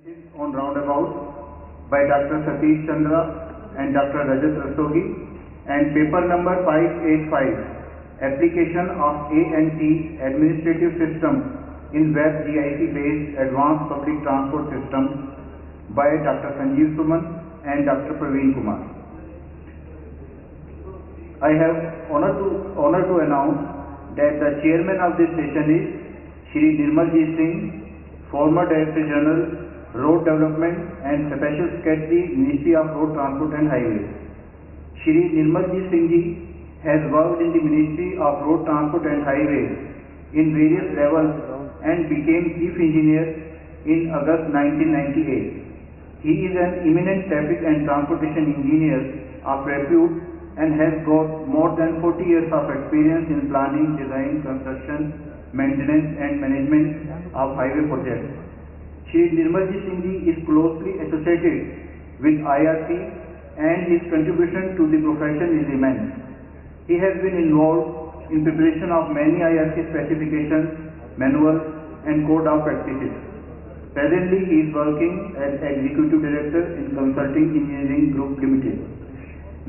On roundabout by Dr. Satish Chandra and Dr. Rajat Rastogi, and paper number 585, application of A&T administrative system in web GIC based advanced public transport system by Dr. Sanjeev Suman and Dr. Praveen Kumar. I have honor to announce that the chairman of this session is Shri Nirmalji Singh, former Director General, Road Development and Special Secretary, Ministry of Road Transport and Highways. Shri Nirmalji Singh ji has worked in the Ministry of Road Transport and Highways in various levels and became Chief Engineer in August 1998. He is an eminent traffic and transportation engineer of repute and has got more than 40 years of experience in planning, design, construction, maintenance and management of highway projects. Shri Nirmalji Singh ji is closely associated with IRC and his contribution to the profession is immense. He has been involved in preparation of many IRC specifications, manuals and code of practices. Presently, he is working as Executive Director in Consulting Engineering Group Limited.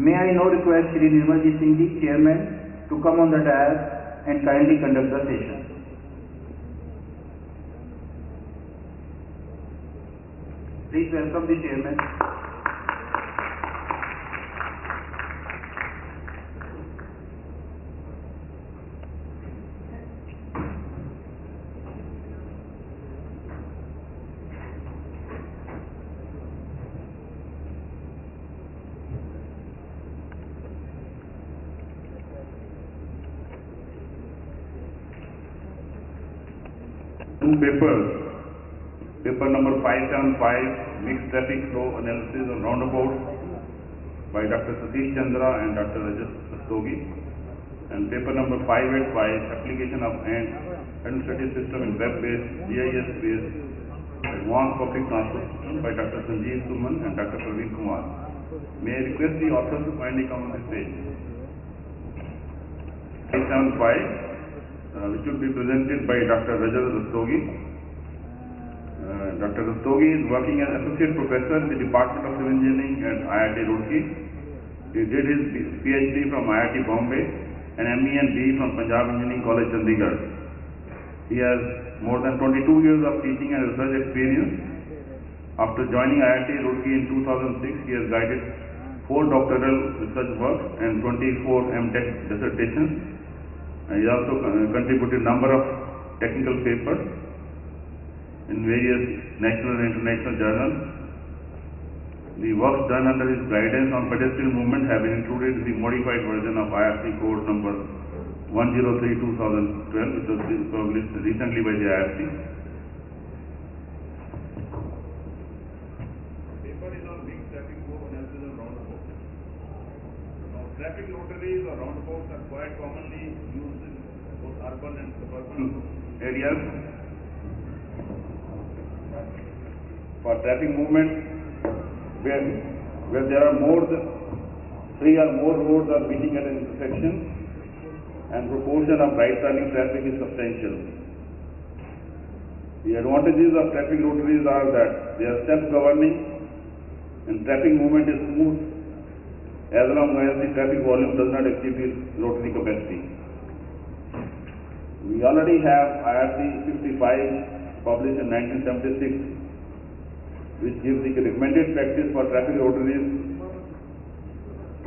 May I now request Shri Nirmalji Singh ji, Chairman, to come on the dais and kindly conduct the session. Please welcome the Chairman. Two papers. Paper number 575, Mixed Traffic Flow Analysis on Roundabout by Dr. Satish Chandra and Dr. Rajat Rastogi, and paper number 585, Application of an Administrative System in Web-based, GIS-based Advanced Public Transport System by Dr. Sanjeev Suman and Dr. Praveen Kumar. May I request the authors to kindly come on the stage. 575, which will be presented by Dr. Rajat Rastogi. Dr. Rastogi is working as Associate Professor in the Department of Civil Engineering at IIT Roorkee. He did his PhD from IIT Bombay and ME and B from Punjab Engineering College, Chandigarh. He has more than 22 years of teaching and research experience. After joining IIT Roorkee in 2006, he has guided 4 doctoral research works and 24 MTech dissertations. He also contributed a number of technical papers in various national and international journals. The works done under his guidance on pedestrian movement have been included in the modified version of IRC code number 103/2012, which was published recently by the IRC. Paper is on mixed traffic flow analysis of roundabouts. Now, traffic rotaries or roundabouts are quite commonly used in both urban and suburban areas for traffic movement where there are more than 3 or more roads are meeting at an intersection and proportion of right turning traffic is substantial. The advantages of traffic rotaries are that they are self-governing and traffic movement is smooth as long as the traffic volume does not exceed the rotary capacity. We already have IRC 55 published in 1976, which gives the recommended practice for traffic rotaries.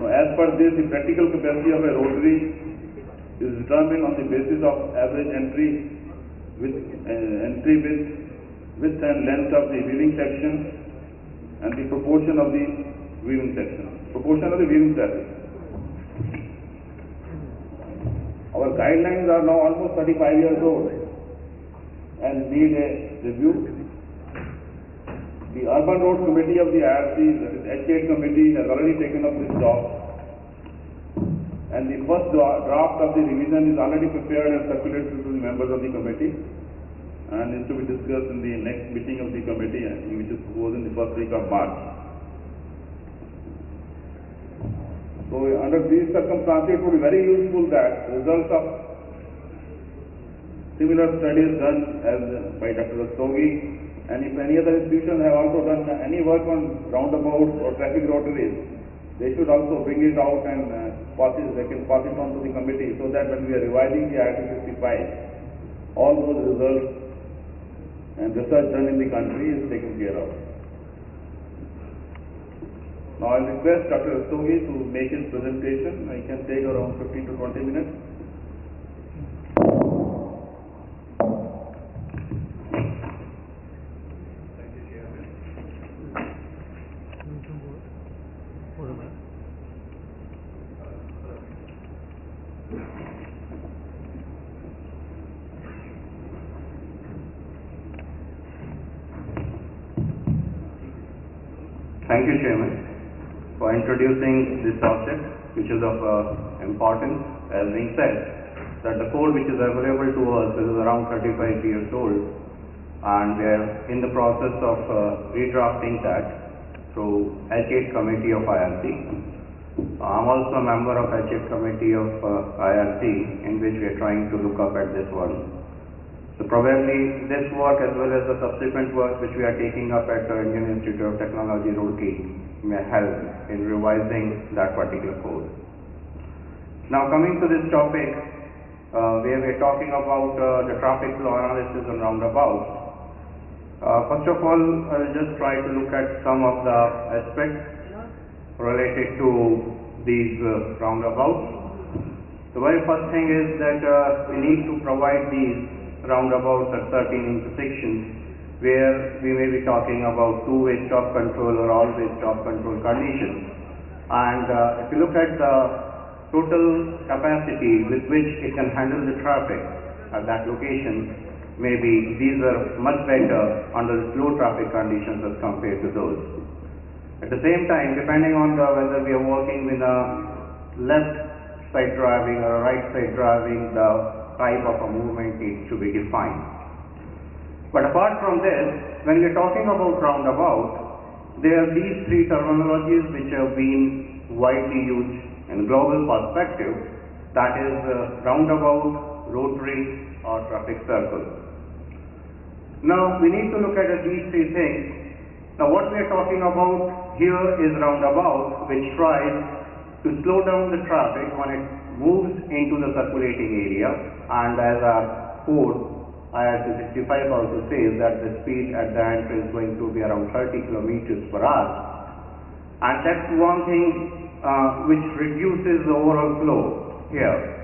Now, as per this, the practical capacity of a rotary is determined on the basis of average entry width and length of the weaving section and the proportion of the weaving traffic. Our guidelines are now almost 35 years old and need a review. The Urban Road Committee of the IRC, that is H8 Committee, has already taken up this job, and the first draft of the revision is already prepared and circulated to the members of the committee, and is to be discussed in the next meeting of the committee, which is supposed in the first week of March. So, under these circumstances, it would be very useful that results of similar studies done by Dr. Rastogi And if any other institutions have also done any work on roundabouts or traffic rotaries, they should also bring it out and they can pass it on to the committee, so that when we are revising the IRC 55, all those results and research done in the country is taken care of. Now I request Dr. Rastogi to make his presentation. I can take around 15 to 20 minutes. Thank you, Chairman, for introducing this subject, which is of importance. As being said, that the code which is available to us is around 35 years old, and we are in the process of redrafting that through H8 Committee of IRC. I'm also a member of H8 Committee of IRC, in which we are trying to look up at this one. So probably this work as well as the subsequent work which we are taking up at the Indian Institute of Technology, Roorkee, may help in revising that particular code. Now coming to this topic, where we are talking about the traffic flow analysis on roundabouts. First of all, I will just try to look at some of the aspects related to these roundabouts. The very first thing is that we need to provide these roundabouts at certain intersections where we may be talking about two-way stop control or all-way stop control conditions. And if you look at the total capacity with which it can handle the traffic at that location, maybe these are much better under the slow traffic conditions as compared to those. At the same time, depending on whether we are working with a left side driving or a right side driving, the type of a movement needs to be defined. But apart from this, when we are talking about roundabout, there are these three terminologies which have been widely used in global perspective, that is roundabout, rotary or traffic circle. Now we need to look at these three things. Now what we are talking about here is roundabout, which tries to slow down the traffic when it moves into the circulating area, and as our code IRC 65 also says that the speed at the entrance is going to be around 30 kilometers per hour, and that's one thing which reduces the overall flow here.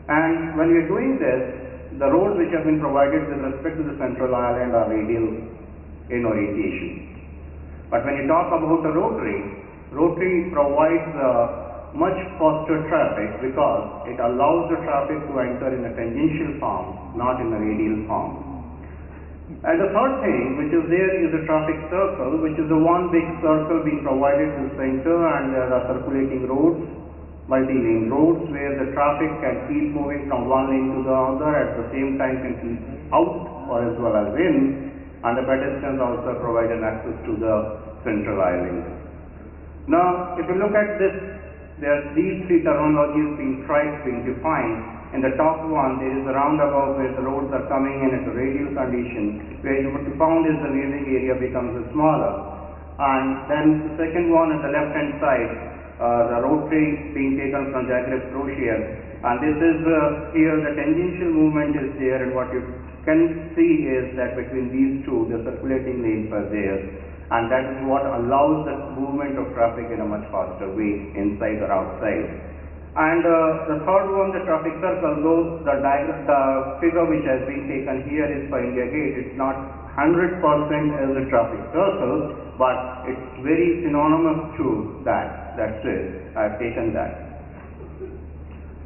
And when we are doing this, the roads which have been provided with respect to the central island are radial in orientation. But when you talk about the rotary provides much faster traffic because it allows the traffic to enter in a tangential form, not in a radial form. And the third thing which is there is a traffic circle, which is the one big circle being provided to the center, and there are circulating roads, multi-lane roads, where the traffic can keep moving from one lane to the other, at the same time can keep out or as well as in, and the pedestrians also provide an access to the central island. Now if you look at this, there are these three terminologies being defined. In the top one, there is a roundabout where the roads are coming in at a radial condition, where what you found is the viewing area becomes smaller. And then the second one at the left hand side, the rotary being taken from Jacques Roussier, and this is here the tangential movement is there, and what you can see is that between these two the circulating lanes are there, and that is what allows the movement of traffic in a much faster way, inside or outside. And the third one, the traffic circle, though the figure which has been taken here is for India Gate, it's not 100% as a traffic circle, but it's very synonymous to that. That's it. I've taken that.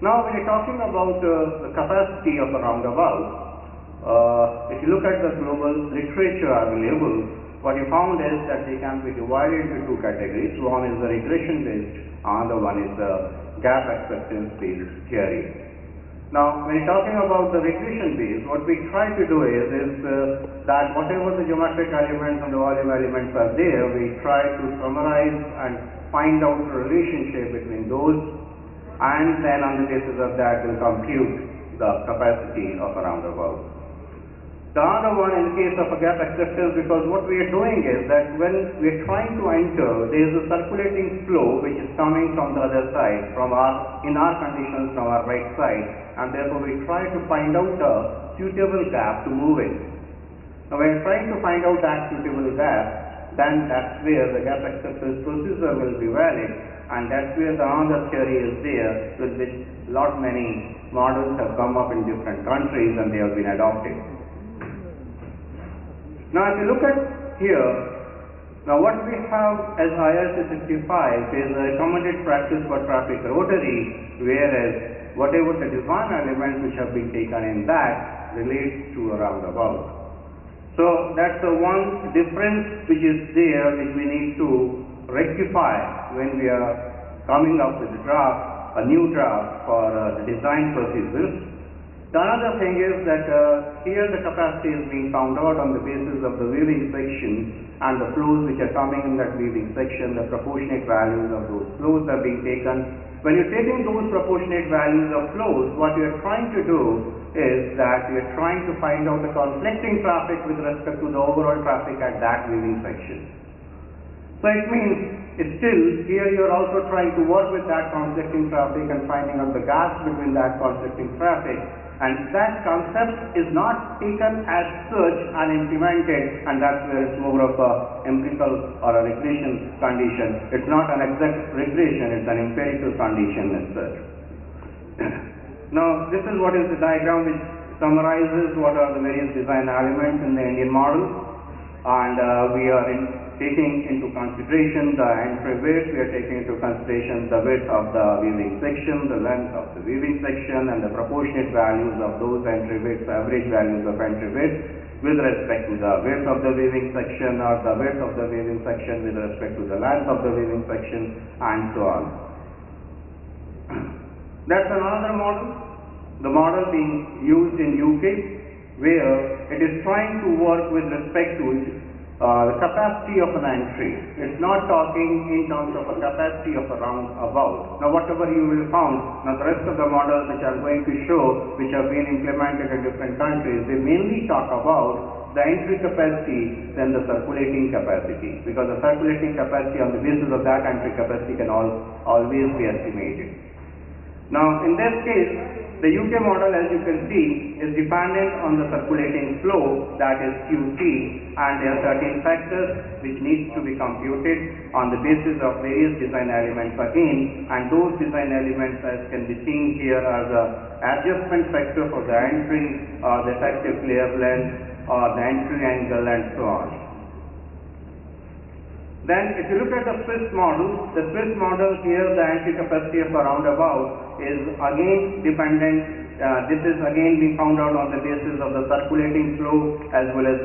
Now when you're talking about the capacity of a roundabout, if you look at the global literature available, what you found is that they can be divided into two categories. One is the regression based, and the one is the gap acceptance based theory. Now when you're talking about the regression based, what we try to do is that whatever the geometric elements and the volume elements are there, we try to summarize and find out the relationship between those, and then on the basis of that we'll compute the capacity of a roundabout. The other one in the case of a gap acceptance, because what we are doing is that when we are trying to enter, there is a circulating flow which is coming from the other side, in our conditions from our right side, and therefore we try to find out a suitable gap to move in. Now when we are trying to find out that suitable gap, then that's where the gap acceptance procedure will be valid, and that's where the other theory is there, with which many models have come up in different countries and they have been adopted. Now if you look at here, now what we have as IRC 65 is a recommended practice for traffic rotary, whereas whatever the design elements which have been taken in that relates to a roundabout. So that's the one difference which is there, which we need to rectify when we are coming up with a new draft for the design procedures. The another thing is that here the capacity is being found out on the basis of the weaving section and the flows which are coming in that weaving section. The proportionate values of those flows are being taken. When you're taking those proportionate values of flows, what you are trying to do is that you are trying to find out the conflicting traffic with respect to the overall traffic at that weaving section. So it means still here you are also trying to work with that conflicting traffic and finding out the gaps between that conflicting traffic. And that concept is not taken as such and implemented, and that's where it's more of a empirical or a regression condition. It's not an exact regression, it's an empirical condition as such. Now this is what is the diagram which summarizes what are the various design elements in the Indian model, and we are taking into consideration the entry width, we are taking into consideration the width of the weaving section, the length of the weaving section, and the proportionate values of those entry widths, average values of entry width with respect to the width of the weaving section, or the width of the weaving section with respect to the length of the weaving section, and so on. That's another model, the model being used in UK, where it is trying to work with respect to the capacity of an entry. It's not talking in terms of a capacity of a roundabout. Now whatever you will found, now the rest of the models which I'm going to show, which have been implemented in different countries, they mainly talk about the entry capacity than the circulating capacity, because the circulating capacity on the basis of that entry capacity can always be estimated. Now in this case, the UK model, as you can see, is dependent on the circulating flow, that is QT, and there are certain factors which needs to be computed on the basis of various design elements again, and those design elements, as can be seen here, are the adjustment factor for the entry, the effective flare length, the entry angle, and so on. Then if you look at the Swiss model here, the entry capacity of a roundabout is again dependent, this is again being found out on the basis of the circulating flow, as well as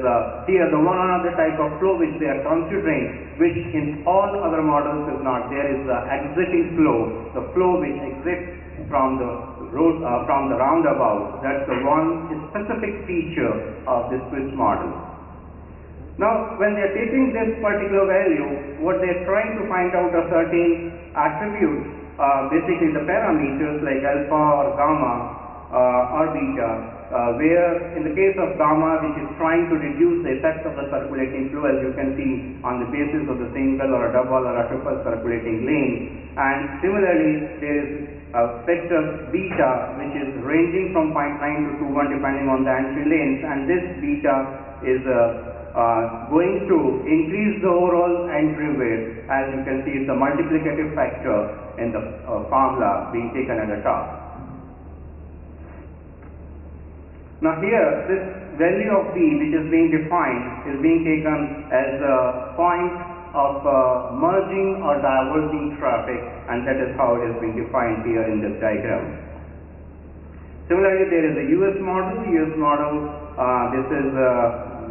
here the one other type of flow which they are considering, which in all other models is not. There is the exiting flow, the flow which exits from the road, from the roundabout. That's the one specific feature of the Swiss model. Now, when they are taking this particular value, what they are trying to find out are certain attributes, basically the parameters like alpha or gamma or beta, where in the case of gamma, which is trying to reduce the effect of the circulating flow, as you can see, on the basis of the single or a double or a triple circulating lane. And similarly, there is a factor beta, which is ranging from 0.9 to 2.1 depending on the entry lanes, and this beta is going to increase the overall entry width. As you can see, it's a multiplicative factor in the formula being taken at the top. Now here, this value of B, which is being defined, is being taken as a point of merging or diverging traffic, and that is how it is being defined here in this diagram. Similarly, there is a US model. This is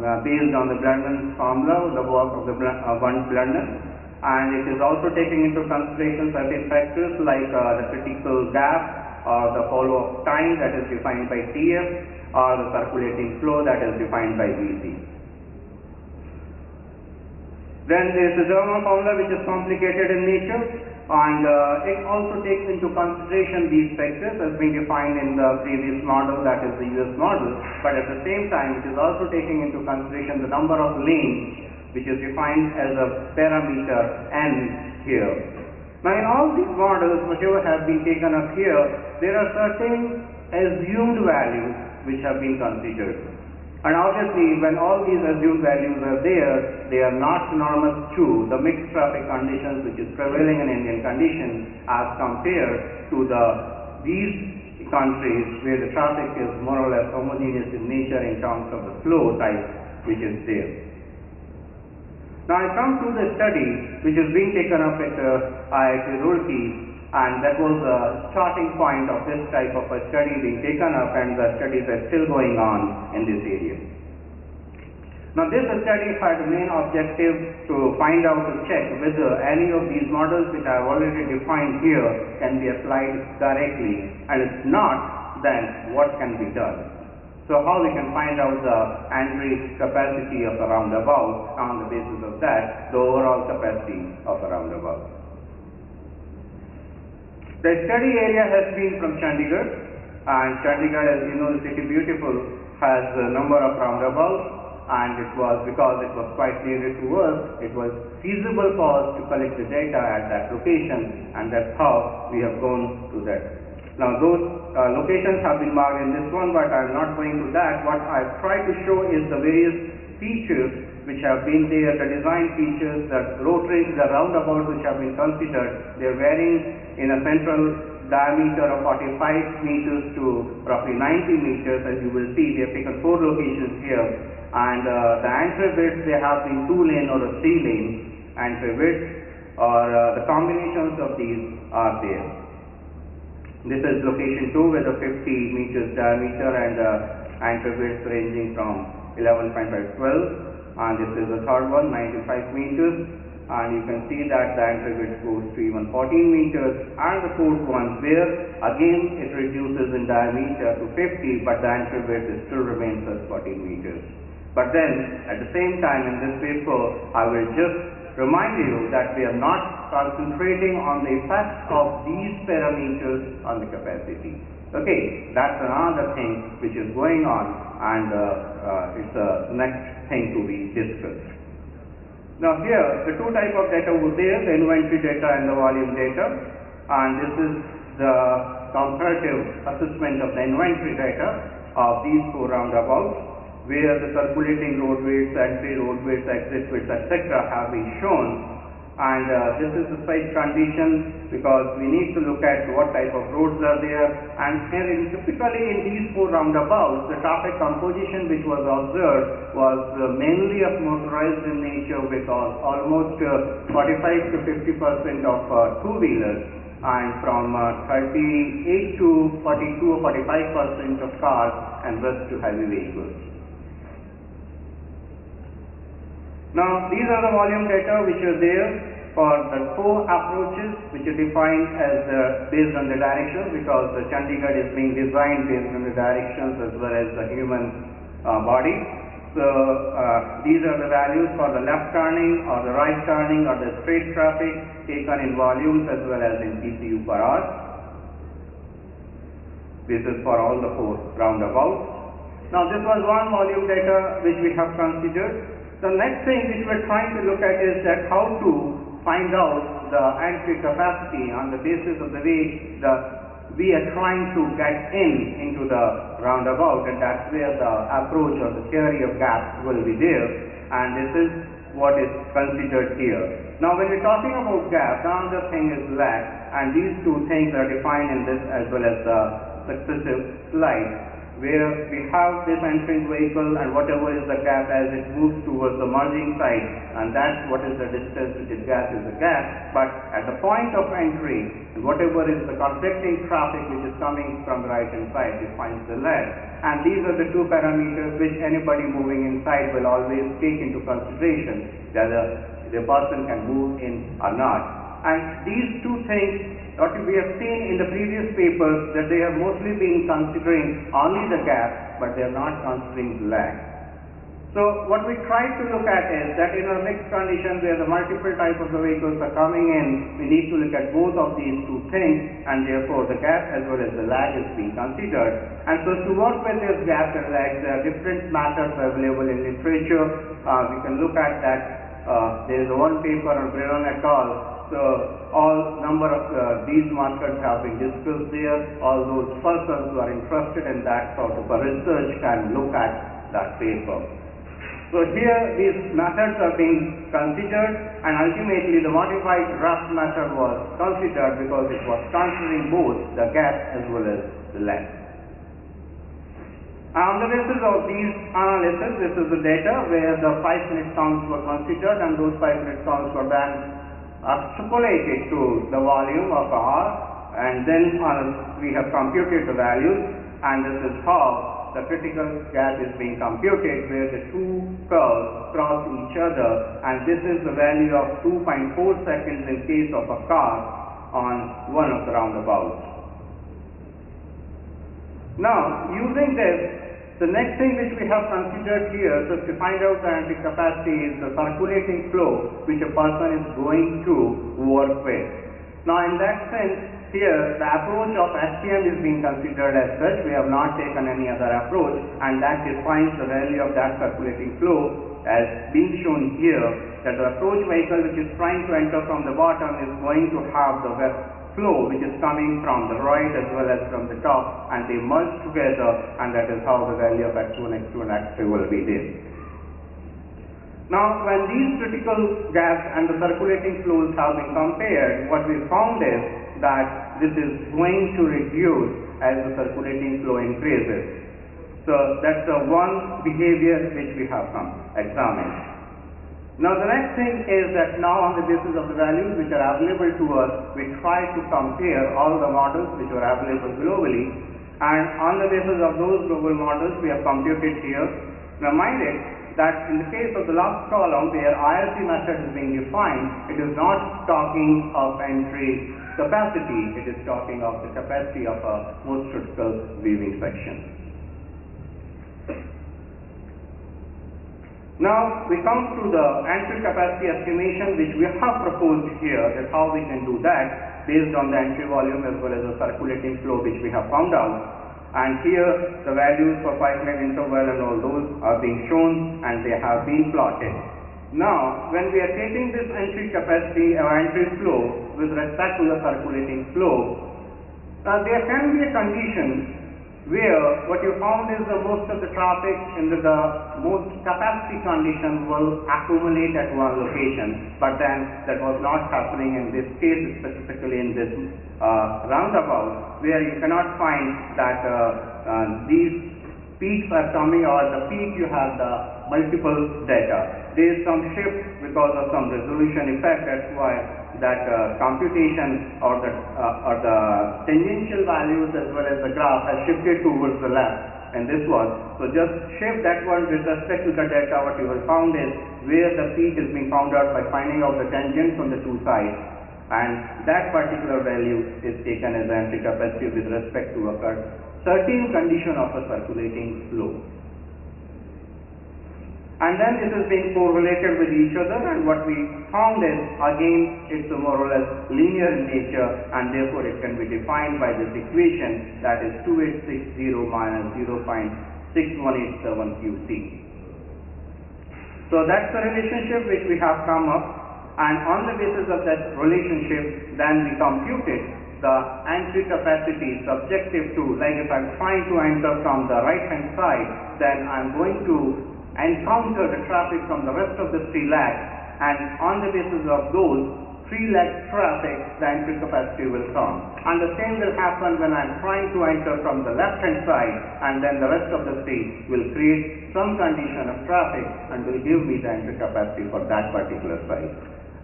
based on the Blendman's formula, the work of the one Blendman, and it is also taking into consideration certain factors like the critical gap or the follow-up time, that is defined by TF, or the circulating flow, that is defined by VC. Then there is the German formula, which is complicated in nature. and it also takes into consideration these factors as being defined in the previous model, that is the US model, but at the same time it is also taking into consideration the number of lanes, which is defined as a parameter n here. Now in all these models, whatever have been taken up here, there are certain assumed values which have been considered. And obviously, when all these assumed values are there, they are not synonymous to the mixed traffic conditions which is prevailing in Indian conditions as compared to these countries where the traffic is more or less homogeneous in nature in terms of the flow type which is there. Now I come to the study which is being taken up at IRC Roorkee, and that was the starting point of this type of a study being taken up, and the studies are still going on in this area. Now this study had the main objective to find out, to check whether any of these models which I have already defined here can be applied directly, and if not, then what can be done. So how we can find out the entry capacity of a roundabout, on the basis of that, the overall capacity of a roundabout. The study area has been from Chandigarh, and Chandigarh, as you know, the city beautiful, has a number of roundabouts, and it was because it was quite near to us, it was feasible for us to collect the data at that location, and that's how we have gone to that. Now those locations have been marked in this one, but I am not going to that. What I have tried to show is the various features which have been there, the design features, the rotaries, the roundabouts which have been considered. They are varying in a central diameter of 45 meters to roughly 90 meters. As you will see, they have taken 4 locations here, and the entry width, they have been 2-lane or a 3-lane entry width, or the combinations of these are there. This is location 2 with a 50 meters diameter and entry width ranging from 11.5 to 12. And this is the third one, 95 meters, and you can see that the entry width goes to even 14 meters, and the fourth one where again it reduces in diameter to 50, but the entry width still remains as 14 meters. But then at the same time in this paper I will just remind you that we are not concentrating on the effects of these parameters on the capacity. Okay, that's another thing which is going on, and it's the next thing to be discussed. Now here, the two types of data were there, the inventory data and the volume data, and this is the comparative assessment of the inventory data of these 4 roundabouts, where the circulating road weights, entry road weights, exit weights, etc. have been shown. And this is the site condition, because we need to look at what type of roads are there, and here typically in these 4 roundabouts, the traffic composition which was observed was mainly of motorized in nature, with almost 45 to 50% of two-wheelers, and from 38 to 42 or 45% of cars, and rest to heavy vehicles. Now these are the volume data which are there for the 4 approaches which are defined as based on the directions, because the Chandigarh is being designed based on the directions as well as the human body. So these are the values for the left turning or the right turning or the straight traffic taken in volumes as well as in TCU per hour. This is for all the 4 roundabouts. Now this was one volume data which we have considered. The next thing which we are trying to look at is that how to find out the entry capacity on the basis of the way we are trying to get into the roundabout, and that's where the approach or the theory of gaps will be there, and this is what is considered here. Now when we're talking about gap, the other thing is lag, and these 2 things are defined in this as well as the successive slide, where we have this entering vehicle and whatever is the gap as it moves towards the merging side, and that's what is the distance which is gap is the gap. But at the point of entry, whatever is the conflicting traffic which is coming from the right hand side defines the lag, and these are the 2 parameters which anybody moving inside will always take into consideration, whether the person can move in or not. And these 2 things, what we have seen in the previous papers, that they have mostly been considering only the gap, but they are not considering the lag. So what we try to look at is that in a mixed condition where the multiple types of the vehicles are coming in, we need to look at both of these two things, and therefore the gap as well as the lag is being considered. And so to work with this gap and lag, there are different methods available in literature. We can look at that. There is one paper on Breton et al. So all number of these methods have been discussed there. All those persons who are interested in that sort of a research can look at that paper. So here these methods are being considered, and ultimately the modified draft method was considered because it was considering both the gap as well as the lag. On the basis of these analysis, this is the data where the 5-minute counts were considered, and those 5-minute counts were then extrapolated to the volume of R, and then we have computed the values, and this is how the critical gap is being computed, where the two curves cross each other, and this is the value of 2.4 seconds in case of a car on one of the roundabouts. Now, using this, the next thing which we have considered here, so to find out the entry capacity, is the circulating flow which a person is going to work with. Now, in that sense, here the approach of STM is being considered as such. We have not taken any other approach, and that defines the value of that circulating flow as being shown here, that the approach vehicle which is trying to enter from the bottom is going to have the flow which is coming from the right as well as from the top, and they merge together, and that is how the value of X1, X2 and X3 will be there. Now, when these critical gaps and the circulating flows have been compared, what we found is that this is going to reduce as the circulating flow increases. So that's the one behavior which we have examined. Now the next thing is that now on the basis of the values which are available to us, we try to compare all the models which are available globally, and on the basis of those global models we have computed here. Now mind it that in the case of the last column where IRC method is being defined, it is not talking of entry capacity, it is talking of the capacity of a most critical weaving section. Now we come to the entry capacity estimation which we have proposed here, that how we can do that based on the entry volume as well as the circulating flow which we have found out. And here the values for 5-minute interval and all those are being shown, and they have been plotted. Now, when we are taking this entry capacity or entry flow with respect to the circulating flow, there can be a condition where what you found is the most of the traffic in the most capacity condition will accumulate at one location, but then that was not happening in this case, specifically in this roundabout, where you cannot find that these peaks are coming, or the peak you have the multiple data. There is some shift because of some resolution effect. That's why that computation or the tangential values as well as the graph has shifted towards the left in this one. So just shift that one with respect to the data. What you will found is where the peak is being found out by finding out the tangents on the two sides, and that particular value is taken as the entry capacity with respect to a certain condition of a circulating flow. And then this is being correlated with each other, and what we found is, again, it's more or less linear in nature, and therefore it can be defined by this equation, that is 2860 minus 0.6187 QC. So that's the relationship which we have come up, and on the basis of that relationship, then we computed the entry capacity subjective to, like if I'm trying to enter from the right hand side, then I'm going to encounter the traffic from the rest of the 3 lakhs, and on the basis of those 3 lakh traffic, the entry capacity will come. And the same will happen when I'm trying to enter from the left hand side, and then the rest of the street will create some condition of traffic and will give me the entry capacity for that particular site.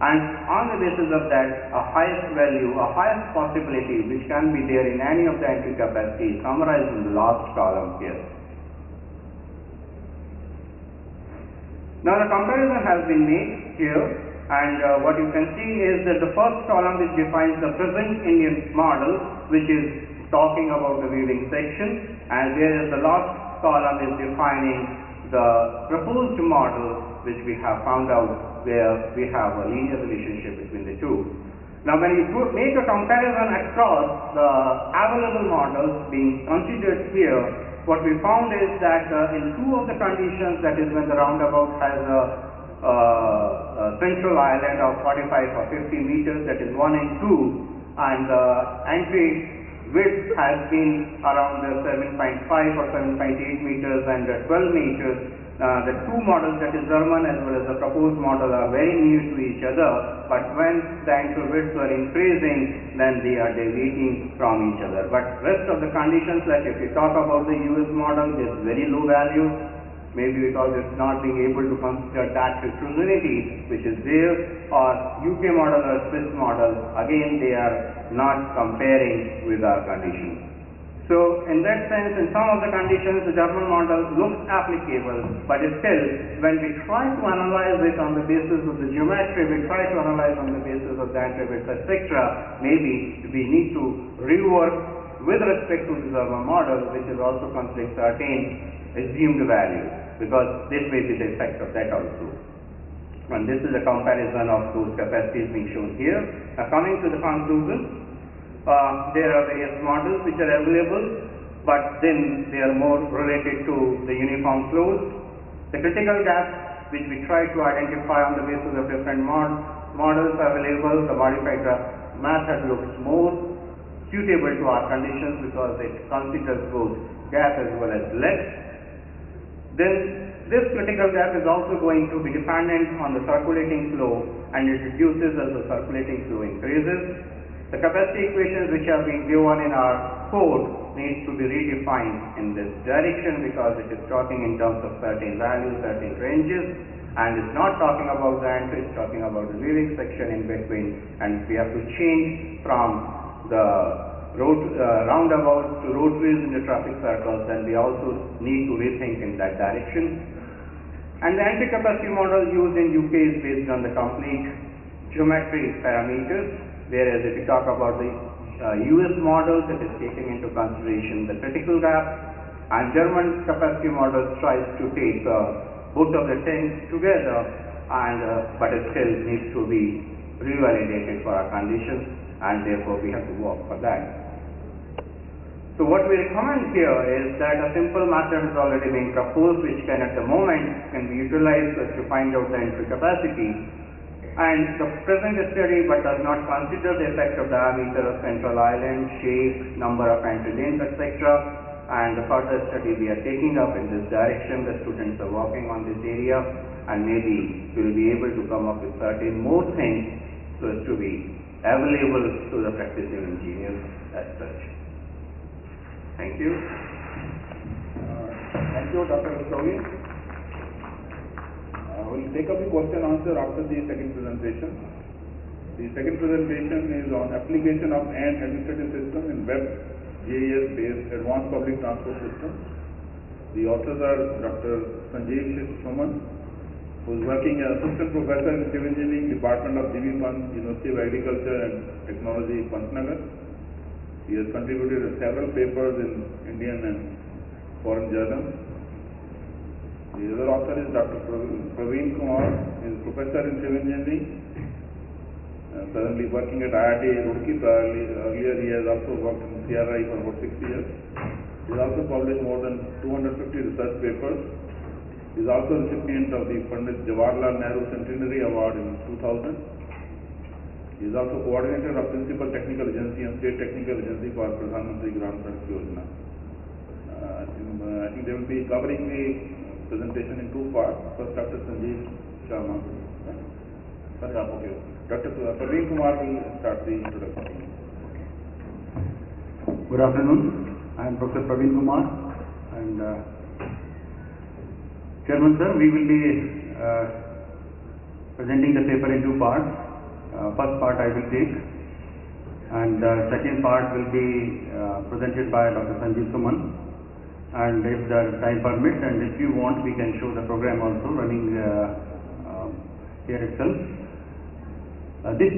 And on the basis of that, a highest value, a highest possibility which can be there in any of the entry capacity is summarized in the last column here. Now the comparison has been made here, and what you can see is that the first column which defines the present Indian model, which is talking about the weaving section, and whereas the last column is defining the proposed model which we have found out where we have a linear relationship between the two. Now when you make a comparison across the available models being considered here, what we found is that in two of the conditions, that is when the roundabout has a central island of 45 or 50 meters, that is 1 and 2, and the entry width has been around 7.5 or 7.8 meters and 12 meters. The two models, that is German as well as the proposed model, are very near to each other, but when the entry widths are increasing, then they are deviating from each other. But rest of the conditions, like if you talk about the US model, there's very low values, maybe because it's not being able to consider that heterogeneity which is there, or UK model or Swiss model, again they are not comparing with our conditions. So in that sense, in some of the conditions, the German model looks applicable, but still, when we try to analyze it on the basis of the geometry, we try to analyze on the basis of the entry width, etc., maybe we need to rework with respect to the German model, which is also considering certain assumed values, because this may be the effect of that also. And this is a comparison of those capacities being shown here. Now coming to the conclusion, there are various models which are available, but then they are more related to the uniform flows. The critical gaps which we try to identify on the basis of different models available, the modified method looks more suitable to our conditions because it considers both gap as well as length. Then this critical gap is also going to be dependent on the circulating flow, and it reduces as the circulating flow increases. The capacity equations which are being given in our code needs to be redefined in this direction, because it is talking in terms of certain values, certain ranges, and it's not talking about the entry, it's talking about the leading section in between, and we have to change from the roundabouts to roadways in the traffic circles, then we also need to rethink in that direction. And the entry capacity model used in UK is based on the complete geometry parameters, whereas if you talk about the US models, it is taking into consideration the critical gap, and German capacity model tries to take both of the things together, and but it still needs to be revalidated for our conditions, and therefore we have to work for that. So what we recommend here is that a simple method is already being proposed, which can at the moment can be utilized to find out the entry capacity. And the present study but does not consider the effect of diameter of central island, shape, number of entry lanes, etc. And the further study we are taking up in this direction. The students are working on this area, and maybe we will be able to come up with certain more things so as to be available to the practicing engineers as such. Thank you. Thank you, Dr. Rastogi. We'll take up the question answer after the second presentation. The second presentation is on application of an administrative system in web GIS based advanced public transport system. The authors are Dr. Sanjeev Suman, who is working as assistant professor in civil engineering, Department of DV Pant, University of Agriculture and Technology, Pantnagar. He has contributed several papers in Indian and foreign journals. The other author is Dr. Praveen Kumar. He is professor in civil engineering, currently working at IRC Roorkee. Earlier he has also worked in CRI for about 6 years. He has also published more than 250 research papers. He is also recipient of the Pandit Jawaharlal Nehru Centenary Award in 2000. He is also coordinator of Principal Technical Agency and State Technical Agency for Pradhan Mantri Gram Sadak Yojana. I think they will be covering the presentation in two parts. First, Dr. Sanjeev Sharma. Okay. Dr. Praveen Kumar will start the introduction. Good afternoon. I am Professor Praveen Kumar, and Chairman sir, we will be presenting the paper in two parts. First part I will take, and second part will be presented by Dr. Sanjeev Suman. And if the time permits, and if you want, we can show the program also running here itself. This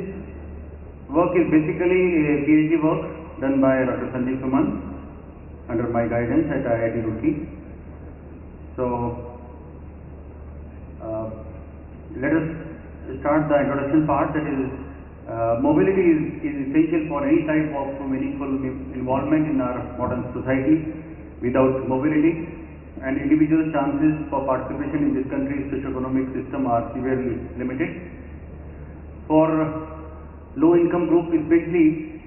work is basically a PhD work done by Dr. Sanjeev Suman under my guidance at IIT Roorkee. So Let us start the introduction part. That is, mobility is essential for any type of meaningful involvement in our modern society. Without mobility, an individual's chances for participation in this country's socio-economic system are severely limited. For low-income group especially,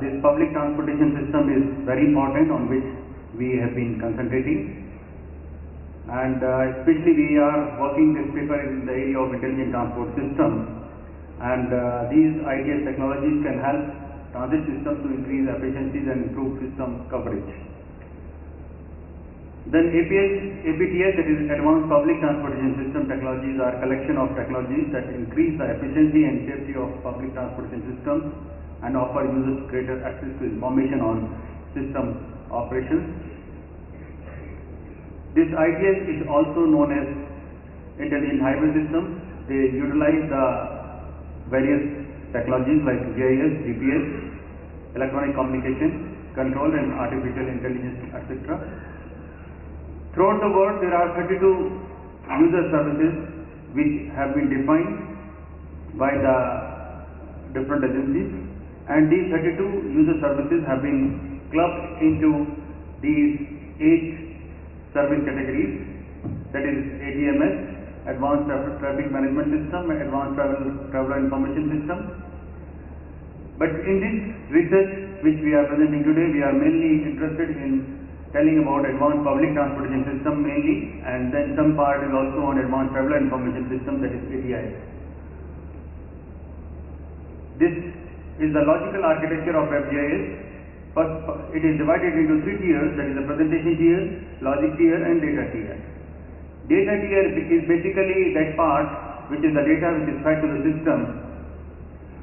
this public transportation system is very important, on which we have been concentrating. And especially we are working this paper in the area of intelligent transport system, and these ITS technologies can help transit systems to increase efficiencies and improve system coverage. Then APTS, that is Advanced Public Transportation System technologies, are a collection of technologies that increase the efficiency and safety of public transportation systems and offer users greater access to information on system operations. This ITS is also known as Intelligent Highway System. They utilize the various technologies like GIS, GPS, electronic communication, control and artificial intelligence, etc. Throughout the world, there are 32 user services which have been defined by the different agencies, and these 32 user services have been clubbed into these 8 service categories, that is ATMS, Advanced Traffic Management System, and Advanced Traveler Information System. But in this research which we are presenting today, we are mainly interested in telling about Advanced Public Transportation System mainly, and then some part is also on Advanced Traveler Information System, that is ATI. This is the logical architecture of WebGIS. First, it is divided into 3 tiers, that is the presentation tier, logic tier and data tier. Data tier is basically that part which is the data which is fed to the system,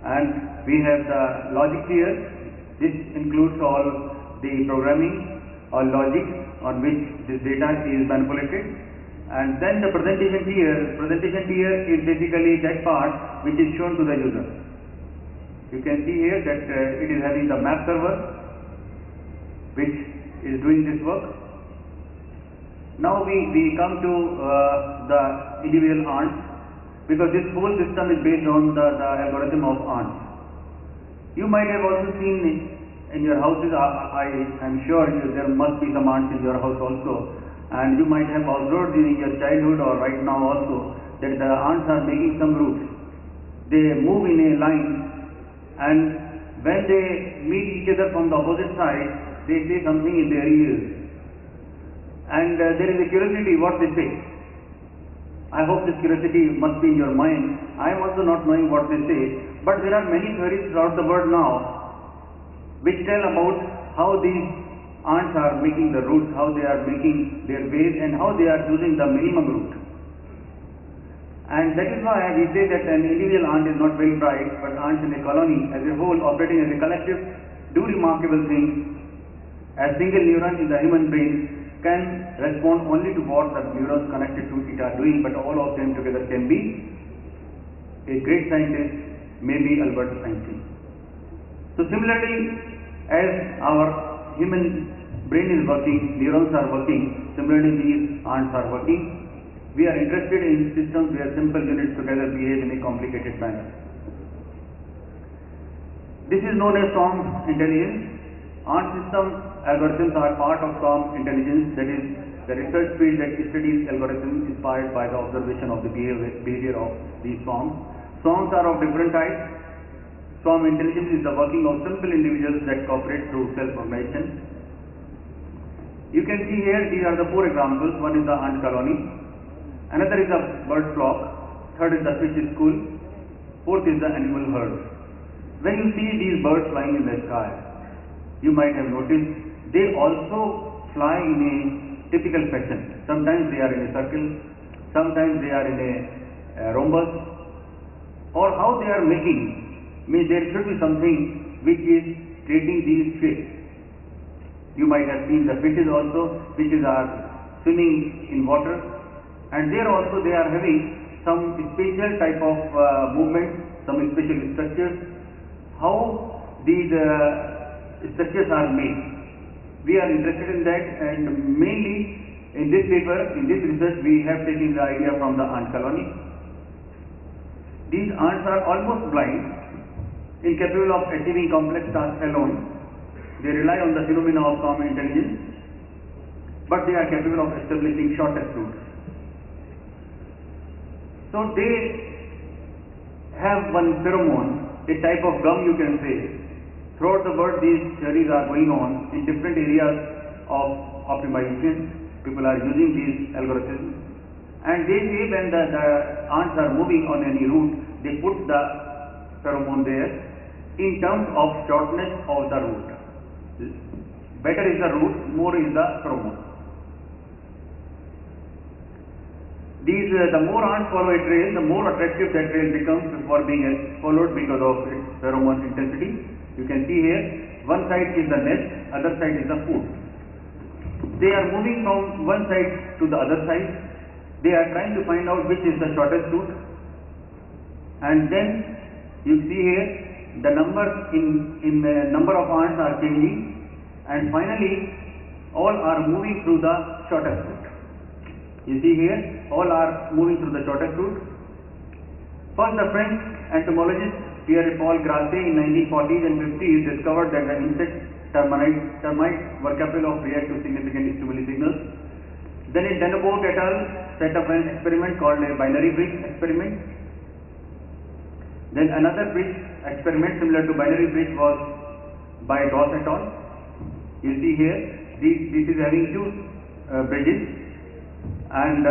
and we have the logic tier. This includes all the programming or logic on which this data is manipulated. And then the presentation tier is basically that part which is shown to the user. You can see here that it is having the map server which is doing this work. Now we come to the individual ants, because this whole system is based on the algorithm of ants. You might have also seen in your houses, I am sure there must be some ants in your house also, and you might have observed during your childhood or right now also that the ants are making some routes. They move in a line, and when they meet each other from the opposite side, they say something in their ears, and there is a curiosity what they say. I hope this curiosity must be in your mind. I am also not knowing what they say, but there are many theories throughout the world now which tell about how these ants are making the routes, how they are making their ways, and how they are choosing the minimum route. And that is why we say that an individual ant is not very bright, but ants in a colony as a whole, operating as a collective, do remarkable things. A single neuron in the human brain can respond only to what the neurons connected to it are doing, but all of them together can be a great scientist, maybe Albert Einstein. So similarly, as our human brain is working, neurons are working, similarly these ants are working. We are interested in systems where simple units together behave in a complicated manner. This is known as swarm intelligence. Ant system algorithms are part of swarm intelligence, that is the research field that studies algorithms inspired by the observation of the behavior of these swarms. Swarms are of different types. Swarm intelligence is the working of simple individuals that cooperate through self-organization. You can see here, these are the 4 examples. One is the ant colony, another is the bird flock, third is the fish school, fourth is the animal herd. When you see these birds flying in the sky, you might have noticed they also fly in a typical fashion. Sometimes they are in a circle, sometimes they are in a rhombus, or how they are making, there should be something which is creating these shapes. You might have seen the fishes also. Fishes are swimming in water, and there also they are having some special type of movements, some special structures. How these structures are made, we are interested in that, and mainly In this paper, in this research, we have taken the idea from the ant colony. These ants are almost blind, incapable of achieving complex tasks alone. They rely on the phenomena of common intelligence, but they are capable of establishing shortest routes. So they have one pheromone, a type of gum you can say. Throughout the world, these studies are going on in different areas of optimization. People are using these algorithms, and they say when the ants are moving on any route, they put the pheromone there in terms of shortness of the route. Better is the route, more is the pheromone. The more ants follow a trail, the more attractive that trail becomes for being followed because of its pheromone intensity. You can see here, one side is the nest, other side is the food. They are moving from one side to the other side. They are trying to find out which is the shortest route. And then you see here, the number number of ants are changing, and finally all are moving through the shortest route. You see here, all are moving through the shortest route. First, the French entomologist Pierre-Paul Grasset in 1940s and 50s discovered that the insects termites were capable of reacting to significant stimuli signals. Then in Dennebaut et al. Set up an experiment called a binary bridge experiment. Then another bridge experiment similar to binary bridge was by Doss et al. You see here, this is having two bridges, and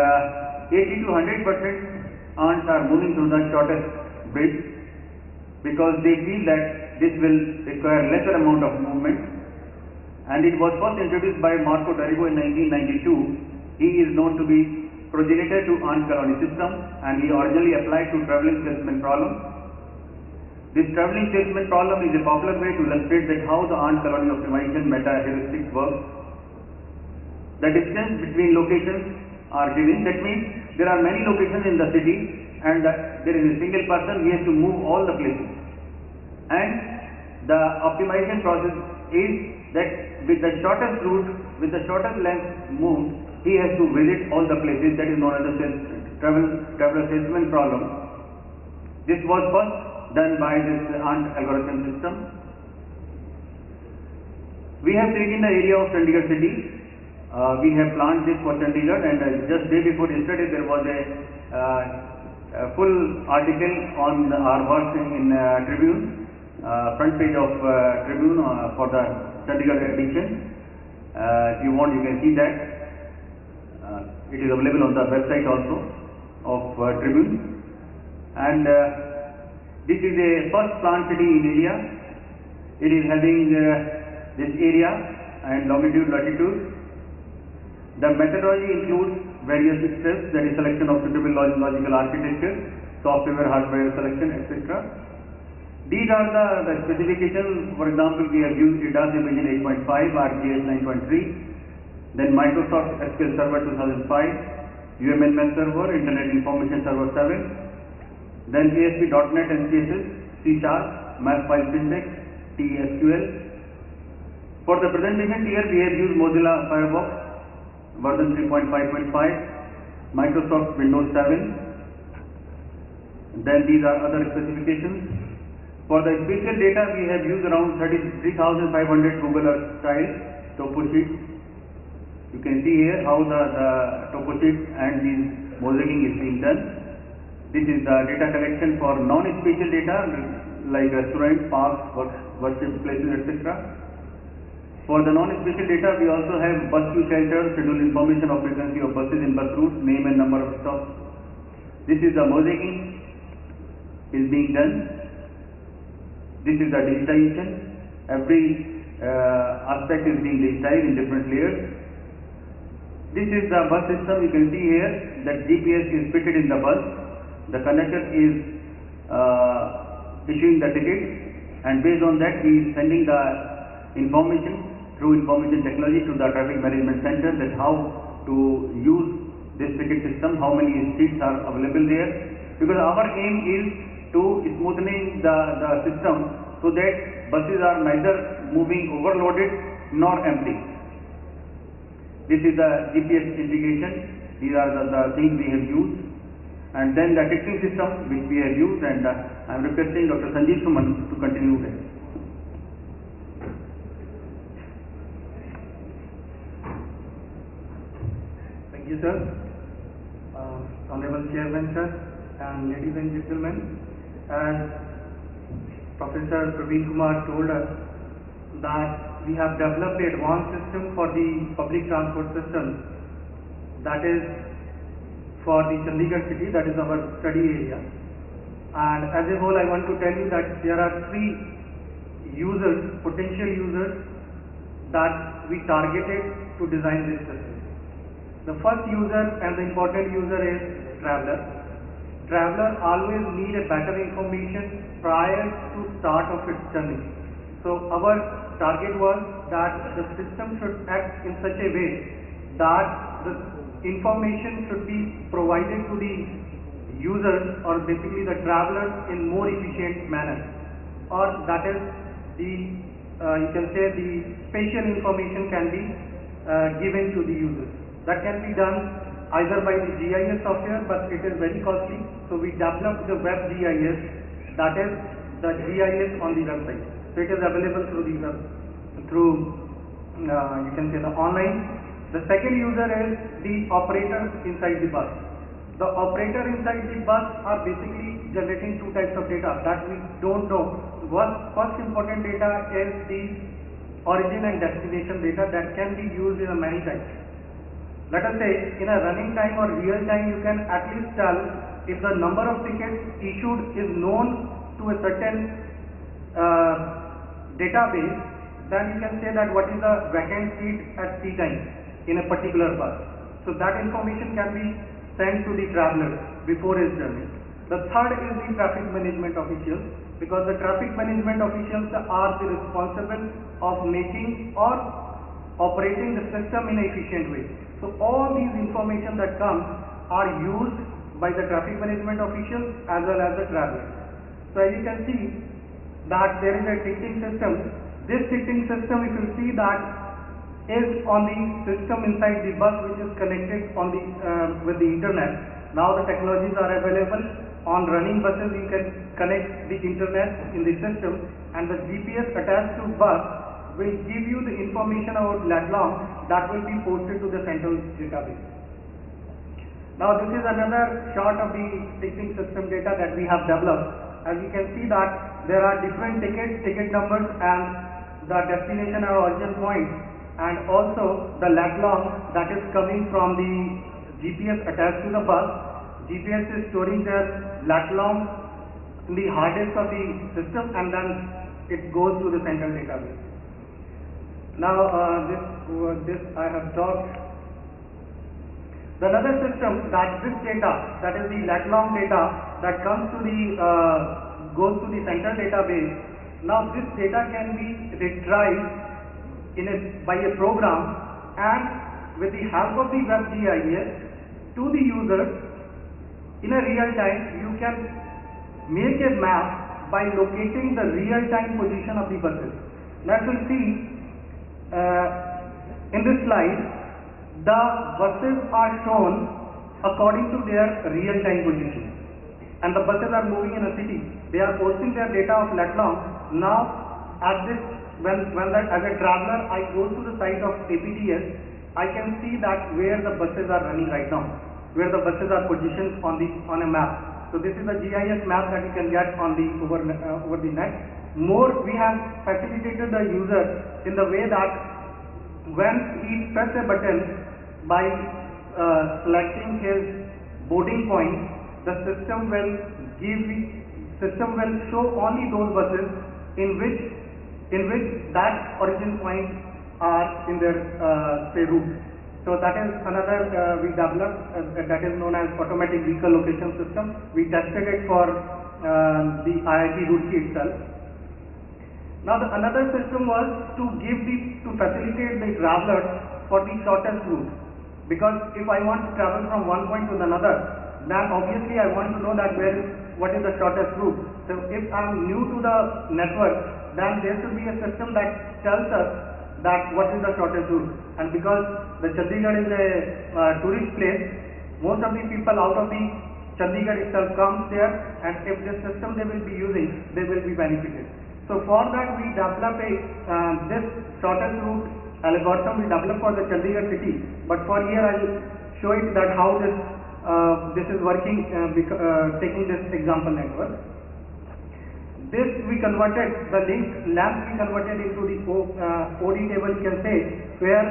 80 to 100% ants are moving through the shortest bridge because they feel that this will require lesser amount of movement. And it was first introduced by Marco Daribo in 1992. He is known to be progenitor to ant colony system, and he originally applied to traveling salesman problem. This traveling salesman problem is a popular way to illustrate that how the ant colony optimization meta-heuristic works. The distance between locations are given. That means there are many locations in the city, and there is a single person. He has to move all the places, and the optimization process is that with the shortest route, with the shortest length moved, he has to visit all the places. That is known as the traveler salesman problem. This was first done by this ant algorithm system. We have taken the area of Chandigarh city. We have planned this for Chandigarh, and just day before yesterday there was a full article on our work in Tribune, front page of Tribune for the Chandigarh edition. If you want, you can see that. It is available on the website also of Tribune. And this is a first planned city in India. It is having this area and longitude, latitude. The methodology includes various steps, that is selection of suitable logical architecture, software, hardware selection, etc. These are the specifications. For example, we have used IDAS Imagine 8.5, RGS 9.3, then Microsoft SQL Server 2005, UML Server, Internet Information Server 7, then ASP.NET and CSS, C#, Math File Syntax, TSQL. For the presentation here, we have used Mozilla Firefox version 3.5.5, Microsoft Windows 7. Then these are other specifications. For the spatial data, we have used around 33,500 Google Earth style topo sheets. You can see here how the topo sheet and this mosaicing is being done. This is the data collection for non-spatial data like restaurants, parks, worship places, etc. For the non-spatial data, we also have bus queue shelters, schedule information of frequency of buses in bus routes, name and number of stops. This is the mosaicing is being done. This is the digitization. Every aspect is being digitized in different layers. This is the bus system. You can see here that GPS is fitted in the bus. The conductor is issuing the ticket, and based on that, he is sending the information through information technology to the traffic management center that how to use this ticket system, how many seats are available there. Because our aim is to smoothening the system so that buses are neither moving overloaded nor empty. This is the GPS integration. These are the things we have used. And then the ticketing system which we have used, and I am requesting Dr. Sanjeev Suman to continue this. Thank you, sir. Honorable Chairman, sir, and ladies and gentlemen, as Professor Praveen Kumar told us that we have developed an advanced system for the public transport system, that is for the Chandigarh city, that is our study area. And as a whole, I want to tell you that there are three users, potential users, that we targeted to design this system. The first user and the important user is traveler. Traveler always need a better information prior to start of its journey. So our target was that the system should act in such a way that the information should be provided to the users, or basically the travelers, in more efficient manner, or that is the you can say the spatial information can be given to the users. That can be done either by the GIS software, but it is very costly. So we developed the web GIS, that is the GIS on the website. So it is available through the web, you can say the online. The second user is the operator inside the bus. The operator inside the bus are basically generating two types of data that we don't know. First important data is the origin and destination data that can be used in many types. Let us say in a running time or real time, you can at least tell if the number of tickets issued is known to a certain database, then you can say that what is the vacant seat at T time in a particular bus. So that information can be sent to the traveler before his journey. The third is the traffic management officials, because the traffic management officials are the responsible of making or operating the system in an efficient way. So all these information that comes are used by the traffic management officials as well as the travelers. So as you can see that there is a ticketing system. This ticketing system, if you see that, is on the system inside the bus, which is connected on the with the internet. Now the technologies are available. On running buses, you can connect the internet in the system, and the GPS attached to bus will give you the information about lat long that will be posted to the central database. Now this is another shot of the ticketing system data that we have developed. As you can see that there are different ticket numbers, and the destination or origin point, and also the lat long that is coming from the GPS attached to the bus. GPS is storing the lat long in the hard disk of the system, and then it goes to the central database. Now this I have talked. The another system, that this data, that is the lat long data that comes to the goes to the central database. Now this data can be retrieved by a program, and with the help of the web GIS to the user in a real time, you can make a map by locating the real time position of the buses. Now you will see in this slide, the buses are shown according to their real time position, and the buses are moving in a city. They are posting their data of lat long. Now at this, as a traveler I go to the site of APTS, I can see that where the buses are running right now, where the buses are positioned on a map. So this is a GIS map that you can get on the over the net. More, we have facilitated the user in the way that when he presses a button by selecting his boarding point, the system will show only those buses in which that origin point are in their say route. So that is another we developed that is known as automatic vehicle location system. We tested it for the IIT Roorkee itself. Now the another system was to facilitate the travelers for the shortest route, because if I want to travel from one point to another, then obviously I want to know that what is the shortest route. So if I am new to the network, then there should be a system that tells us that what is the shortest route. And because the Chandigarh is a tourist place, most of the people out of the Chandigarh itself comes there, and if this system they will be using, they will be benefited. So for that we develop this shortest route algorithm we develop for the Chandigarh city. But for here I will show it that how this is working, taking this example network. This we converted, the link length we converted into the OD table, you can say, where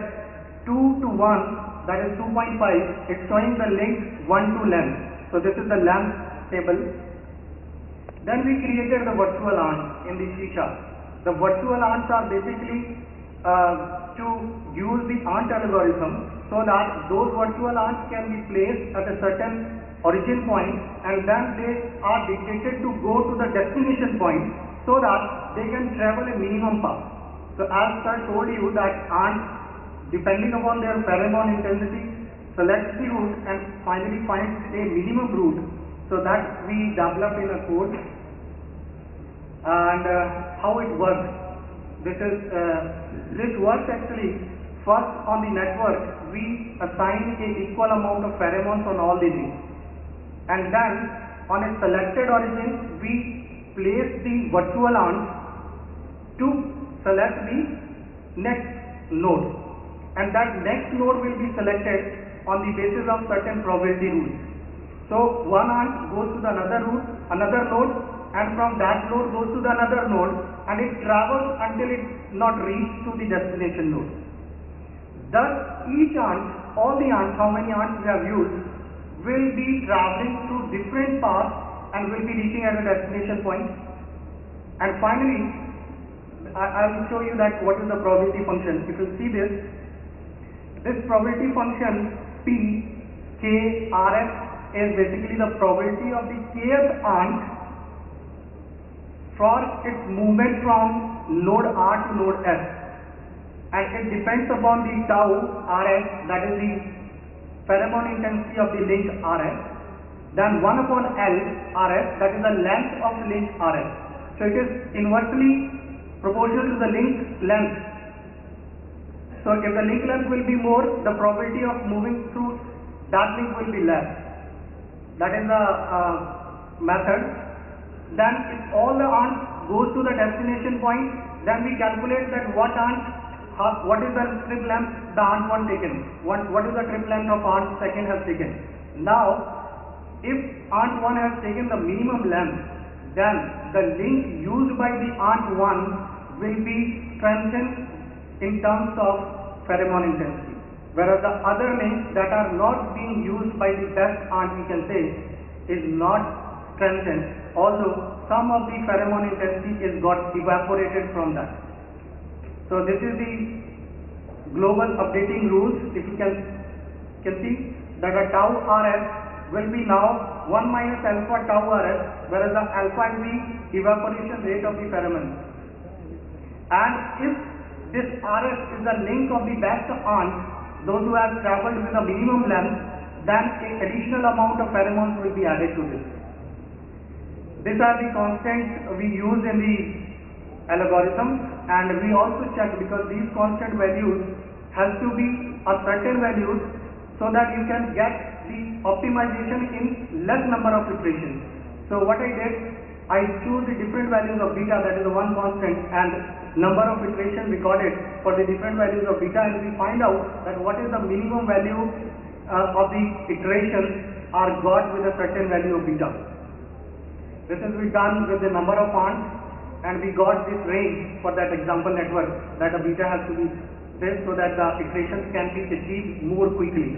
2 to 1, that is 2.5, it's showing the link 1 to length. So this is the length table. Then we created the virtual ants in the C#. The virtual ants are basically to use the ant algorithm so that those virtual ants can be placed at a certain origin point, and then they are dictated to go to the destination point so that they can travel a minimum path. So as I told you that ants, depending upon their pheromone intensity, selects the route and finally finds a minimum route. So that we develop in a code. And how it works. This works actually. First on the network we assign a equal amount of pheromones on all the links. And then on a selected origin we place the virtual ants to select the next node, and that next node will be selected on the basis of certain probability rules. So one ant goes to the another node, and from that node goes to the another node, and it travels until it not reached to the destination node. Thus each ant, all the ants, how many ants we have used, will be traveling through different paths and will be reaching at a destination point. And finally, I will show you that what is the probability function. If you see this probability function P, K, RS is basically the probability of the kth ant for its movement from node R to node S. And it depends upon the tau RS, that is the pheromone intensity of the link RS, then 1 upon L RS, that is the length of link RS. So it is inversely proportional to the link length. So if the link length will be more, the probability of moving through that link will be less. That is the method. Then if all the ants goes to the destination point, then we calculate that what is the trip length the ant 1 taken, what is the trip length of ant 2nd has taken. Now if ant 1 has taken the minimum length, then the link used by the ant 1 will be strengthened in terms of pheromone intensity, whereas the other links that are not being used by the best ant, we can say, is not strengthened, although some of the pheromone intensity is got evaporated from that. So this is the global updating rules. If you can see that a tau RS will be now 1 minus alpha tau RS, whereas the alpha is the evaporation rate of the pheromone. And if this RS is the link of the best ant, those who have traveled with a minimum length, then an additional amount of pheromones will be added to this. These are the constants we use in the algorithm, and we also check, because these constant values has to be a certain values so that you can get the optimization in less number of iterations. So what I did, I choose the different values of beta, that is the one constant, and number of iterations recorded for the different values of beta, and we find out that what is the minimum value of the iterations are got with a certain value of beta. This is done with the number of ants, and we got this range for that example network, that a beta has to be this so that the iterations can be achieved more quickly.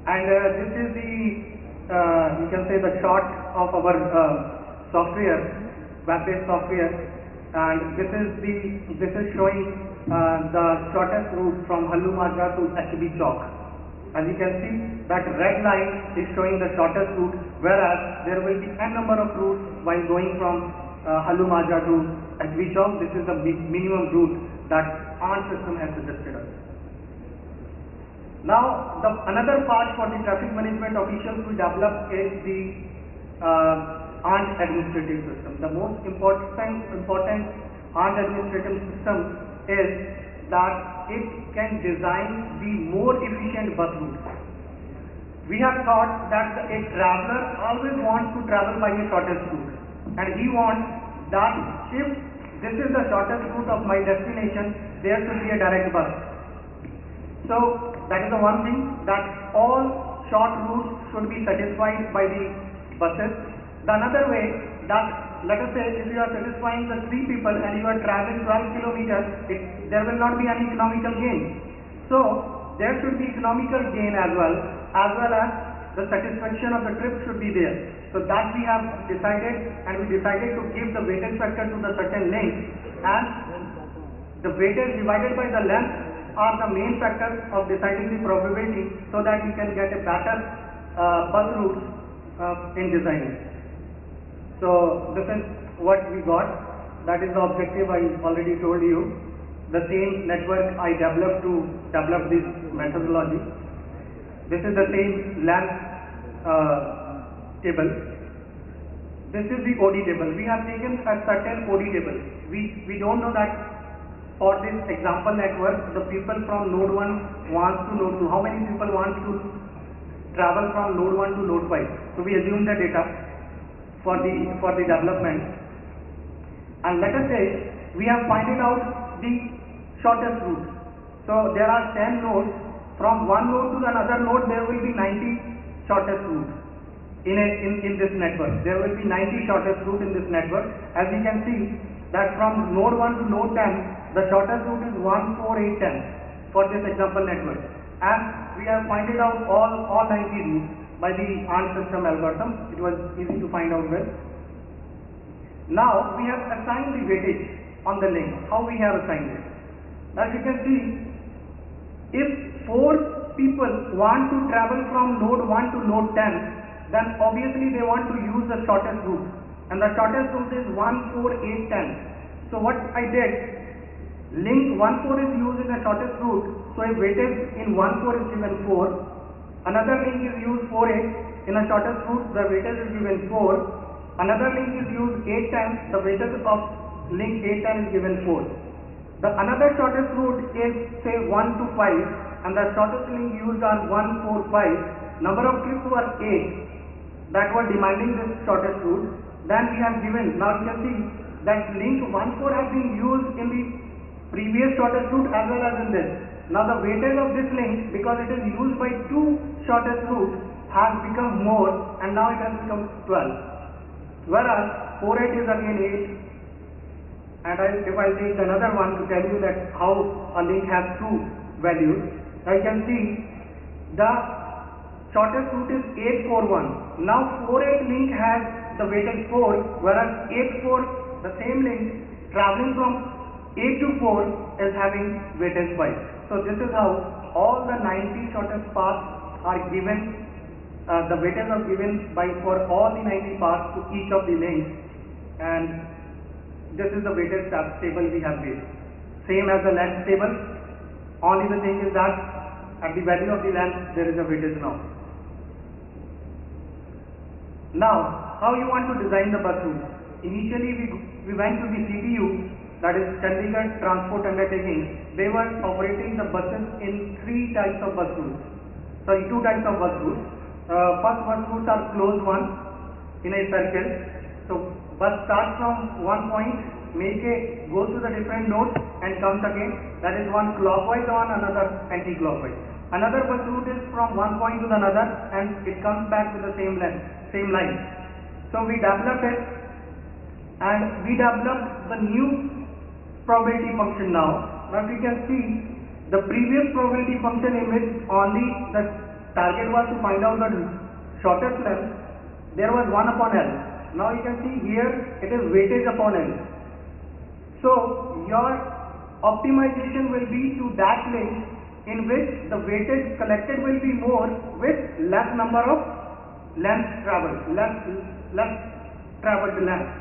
And this is the you can say the short of our software, web-based software, and this is showing the shortest route from Hallu Majra to HB Chowk. As you can see, that red line is showing the shortest route, whereas there will be n number of routes while going from Hallu Majra to HB Chowk. This is the minimum route that ant system has suggested us. Now, another part for the traffic management officials we develop is the ant administrative system. The most important ant administrative system is that it can design the more efficient bus routes. We have thought that a traveler always wants to travel by the shortest route, and he wants that if this is the shortest route of my destination, there should be a direct bus. So that is the one thing, that all short routes should be satisfied by the buses. The another way, that let us say if you are satisfying the 3 people and you are traveling 12 kilometers, there will not be any economical gain. So there should be economical gain as well as the satisfaction of the trip should be there. So that we have decided, and we decided to give the weightage factor to the certain length, and the weightage divided by the length are the main factors of deciding the probability, so that we can get a better bus route in designing. So this is what we got. That is the objective I already told you. The same network I developed to develop this methodology. This is the same length table. This is the OD table. We have taken a certain OD table. We don't know that for this example network, the people from node 1 wants to node 2. How many people want to travel from node 1 to node 5? So we assume the data for the development. And let us say we have finding out the shortest route. So there are 10 nodes. From one node to another node, there will be 90 shortest routes in this network. There will be 90 shortest routes in this network. As you can see that from node 1 to node 10, the shortest route is 1, 4, 8, 10 for this example network. And we have finding out all 90 routes by the AND system algorithm. It was easy to find out well. Now we have assigned the weightage on the link. How we have assigned it? As you can see, if 4 people want to travel from node 1 to node 10, then obviously they want to use the shortest route, and the shortest route is 1, 4, 8, 10. So what I did, link 1, 4 is used in the shortest route, so a weightage in 1, 4 is given 4. Another link is used 4, 8, in the shortest route the weightage is given 4. Another link is used 8 times, the weightage of link 8 times is given 4. The another shortest route is say 1 to 5, and the shortest link used are 1, 4, 5. Number of trips were 8 that were demanding this shortest route. Then we have given, now you can see that link 1, 4 has been used in the previous shortest route as well as in this. Now the weightage of this link, because it is used by 2 shortest routes, has become more, and now it has become 12. Whereas 4, 8 is again 8. And if I take another one to tell you that how a link has 2 values, I can see the shortest route is 841. Now 48 link has the weightage 4, whereas 84, the same link traveling from 8 to 4 is having weightage 5. So this is how all the 90 shortest paths are given, the weightage are given for all the 90 paths to each of the links, and this is the weightage table we have made. Same as the length table, only the thing is that at the value of the length there is a weightage now. Now, how you want to design the bus route? Initially we went to the CTU, that is Chandigarh Transport Undertaking. They were operating the buses in 3 types of bus routes. Sorry, 2 types of bus routes. First bus routes are closed ones in a circle. So bus starts from one point, goes to the different nodes and comes again. That is one clockwise on another anti-clockwise. Another bus route is from one point to another and it comes back to the same line. So we developed it, and we developed the new probability function now. Now you can see the previous probability function in which only the target was to find out the shortest length, there was 1 upon L. Now you can see here it is weightage upon L. So your optimization will be to that link in which the weightage collected will be more with less number of length traveled, less traveled length.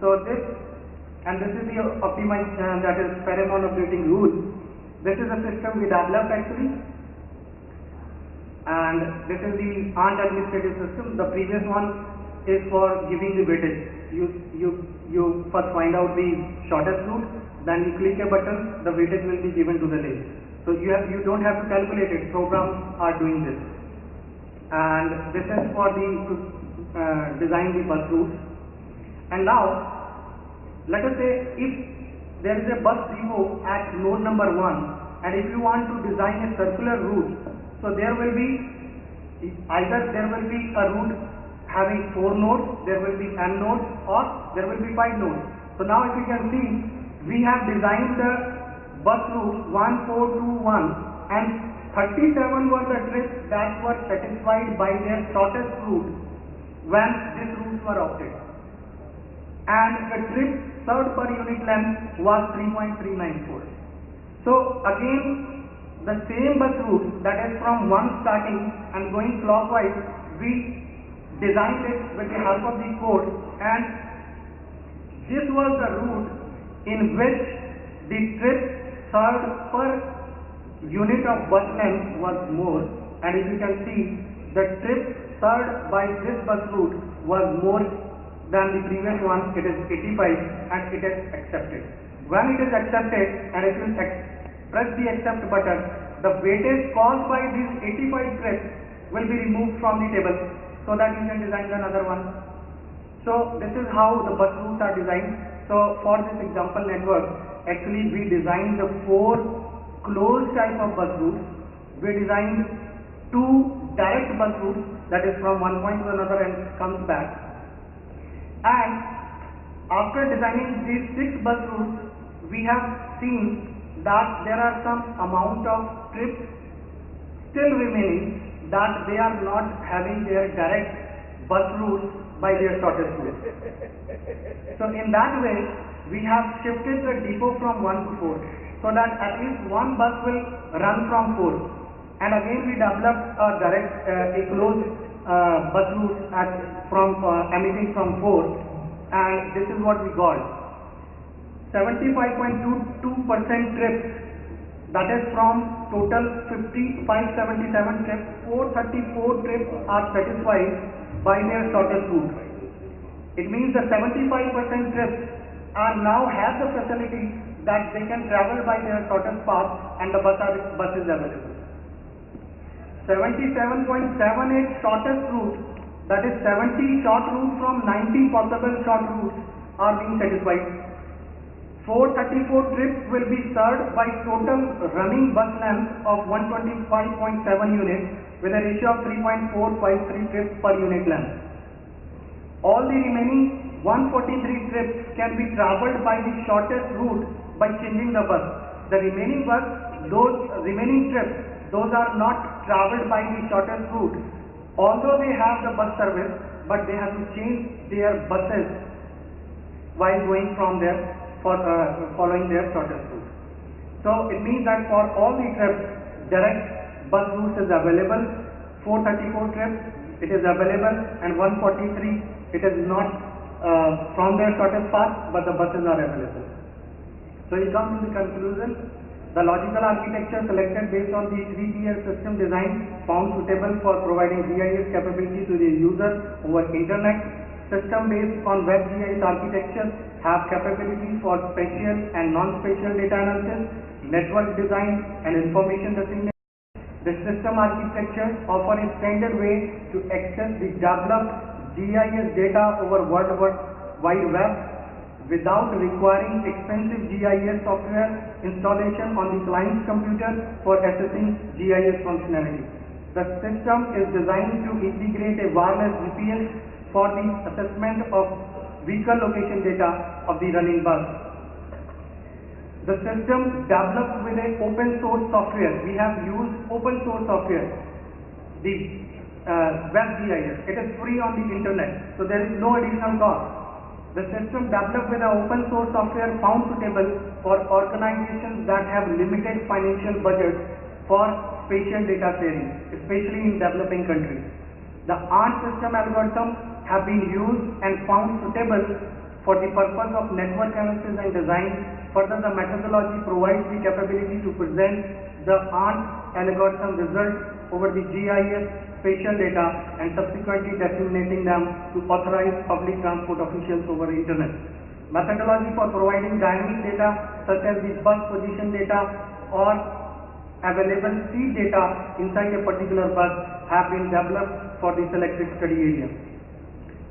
So this is the optimized, that is Paremono operating rule. This is a system we developed actually, and this is the AND administrative system. The previous one is for giving the weightage. You first find out the shortest route, then you click a button, the weightage will be given to the link. So you don't have to calculate it, programs are doing this. And this is for the design the bus routes. And now, let us say if there is a bus depot at node number 1, and if you want to design a circular route, so there will be either there will be a route having 4 nodes, there will be n nodes, or there will be 5 nodes. So now if you can see, we have designed the bus route 1, 4, 2, 1, and 37 were the trips that were satisfied by their shortest route when these routes were opted. And the trip served per unit length was 3.394. So again, the same bus route, that is from 1 starting and going clockwise, we designed it with the help of the code, and this was the route in which the trip served per unit of bus length was more. And if you can see, the trip served by this bus route was more than the previous one. It is 85 and it is accepted. When it is accepted, and if you press the accept button, the weightage caused by these 85 trips will be removed from the table, so that you can design another one. So this is how the bus routes are designed. So for this example network, actually we designed the 4 closed type of bus routes. We designed 2 direct bus routes, that is from one point to another and comes back. And after designing these 6 bus routes, we have seen that there are some amount of trips still remaining, that they are not having their direct bus routes by their shortest route. So in that way, we have shifted the depot from 1 to 4, so that at least one bus will run from 4. And again we developed a direct, a closed bus route emitting from 4, and this is what we got. 75.22% trips, that is from total 577 trips, 434 trips are satisfied by their shortest route. It means the 75% trips are now have the facility that they can travel by their shortest path, and the bus is available. 77.78 shortest route, that is 70 short routes from 90 possible short routes are being satisfied. 434 trips will be served by total running bus length of 125.7 units with a ratio of 3.453 trips per unit length. All the remaining 143 trips can be travelled by the shortest route by changing the bus. The remaining trips, those are not travelled by the shortest route, although they have the bus service, but they have to change their buses while going from there following their shortest route. So it means that for all the trips, direct bus routes is available. 434 trips it is available, and 143 it is not from their shortest path, but the buses are available. So we come to the conclusion. The logical architecture selected based on the 3-tier system design found suitable for providing GIS capability to the user over internet. System based on web GIS architecture have capabilities for spatial and non-spatial data analysis, network design, and information designation. The system architecture offers a standard way to access the developed GIS data over World Wide Web without requiring expensive GIS software installation on the client's computer for accessing GIS functionality. The system is designed to integrate a wireless GPS for the assessment of vehicle location data of the running bus. The system developed with an open source software. We have used open source software, the web GIS. It is free on the internet, so there is no additional cost. The system developed with an open source software found suitable for organizations that have limited financial budgets for spatial data sharing, especially in developing countries. The ARC system algorithms have been used and found suitable for the purpose of network analysis and design. Further, the methodology provides the capability to present the ARC algorithm results over the GIS spatial data and subsequently disseminating them to authorized public transport officials over the internet. Methodology for providing dynamic data such as the bus position data or available seat data inside a particular bus have been developed for the selected study area.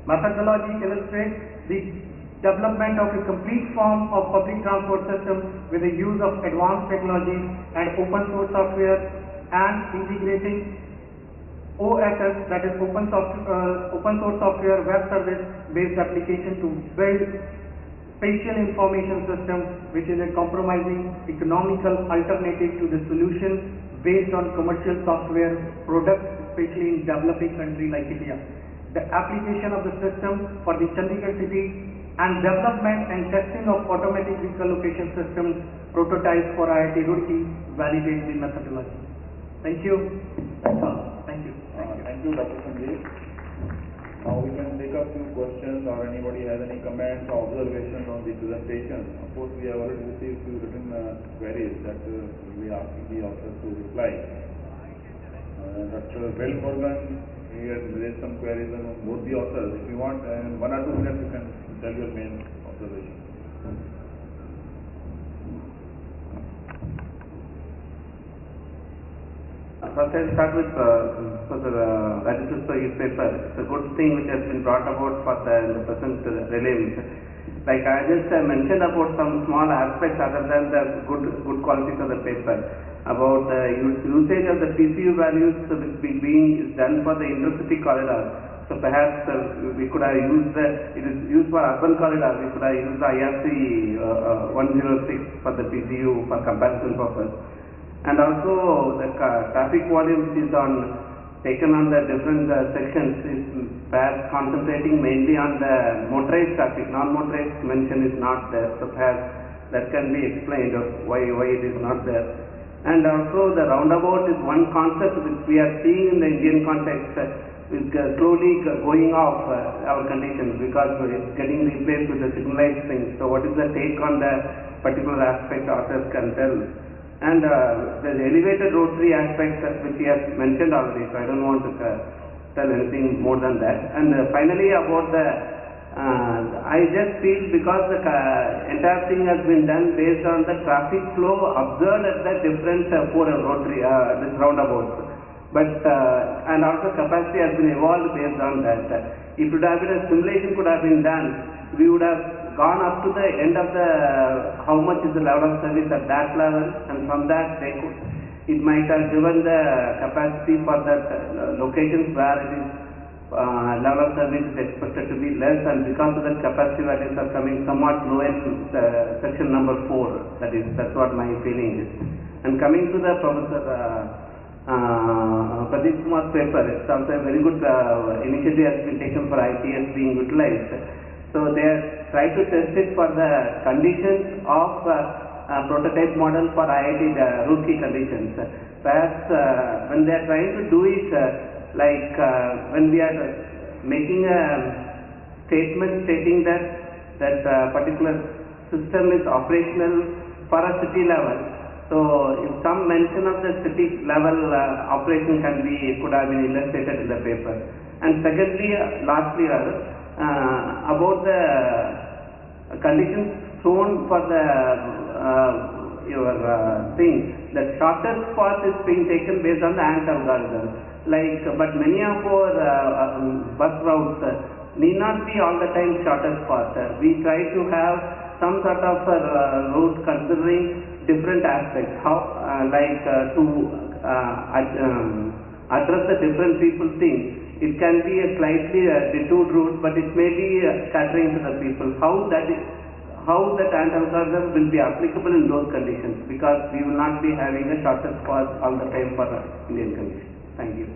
Methodology illustrates the development of a complete form of public transport system with the use of advanced technologies and open source software and integrating OSS, that is open source software web service based application to build spatial information system, which is a compromising economical alternative to the solution based on commercial software products, especially in developing country like India. The application of the system for the Chandigarh city and development and testing of automatic vehicle location systems prototypes for IIT Roorkee validate the methodology. Thank you. That's all. Thank you. Thank you, Dr. Sanjeev. Now we can take up few questions or anybody has any comments or observations on the presentation. Of course, we have already received few written queries that we are asking the authors to reply. Dr. Morgan, he has raised some queries on both the authors. If you want, in 1 or 2 minutes, you can tell your main observation. First, I'll start with the register paper. It's a good thing which has been brought about for the present relay. Like I just mentioned about some small aspects other than the good qualities of the paper. About the usage of the PCU values being done for the intercity corridor. So perhaps we could have used it is used for urban corridor. We could have used the IRC 106 for the PCU for comparison purpose. And also the traffic volume which is taken on the different sections is perhaps concentrating mainly on the motorized traffic. Non-motorized mention is not there, so perhaps that can be explained of why it is not there. And also the roundabout is one concept which we are seeing in the Indian context is slowly going off our conditions because it's getting replaced with the signalized things. So what is the take on the particular aspect authors can tell? And the elevated rotary aspect which he has mentioned already, so I don't want to tell anything more than that. And finally about the, I just feel because the entire thing has been done based on the traffic flow observed at the different rotary, this roundabouts. But and also capacity has been evolved based on that. If it would have been a simulation could have been done, we would have gone up to the end of the how much is the level of service at that level, and from that it might have given the capacity for that locations where it is level of service is expected to be less, and because of that capacity values are coming somewhat lower in section number 4. That's what my feeling is. And coming to the Professor Pradeep Kumar's paper, it's also a very good initiative has been taken for ITS being utilized. So they have tried to test it for the conditions of prototype model for IIT Roorkee conditions. Perhaps when they are trying to do it, like when we are making a statement stating that particular system is operational for a city level. So if some mention of the city level operation could have been illustrated in the paper. And secondly, lastly about the conditions shown for the the shortest path is being taken based on the ant algorithm. But many of our bus routes need not be all the time shortest path. We try to have some sort of route considering different aspects. How to address the different people things. It can be a slightly detoured route, but it may be catering to the people. How that ant algorithm will be applicable in those conditions, because we will not be having a shortest path all the time for Indian conditions. Thank you.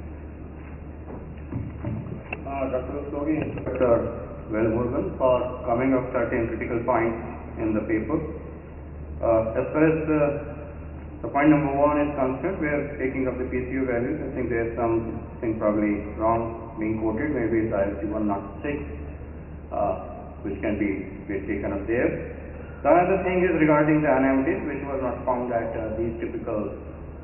Dr. Rastogi. Dr. Morgan for coming up certain critical points in the paper. As far as the point number 1 is concerned, we are taking up the PCU values. I think there is something probably wrong being quoted. Maybe it's IRC 106, which can be taken up there. The other thing is regarding the anonymity, which was not found at these typical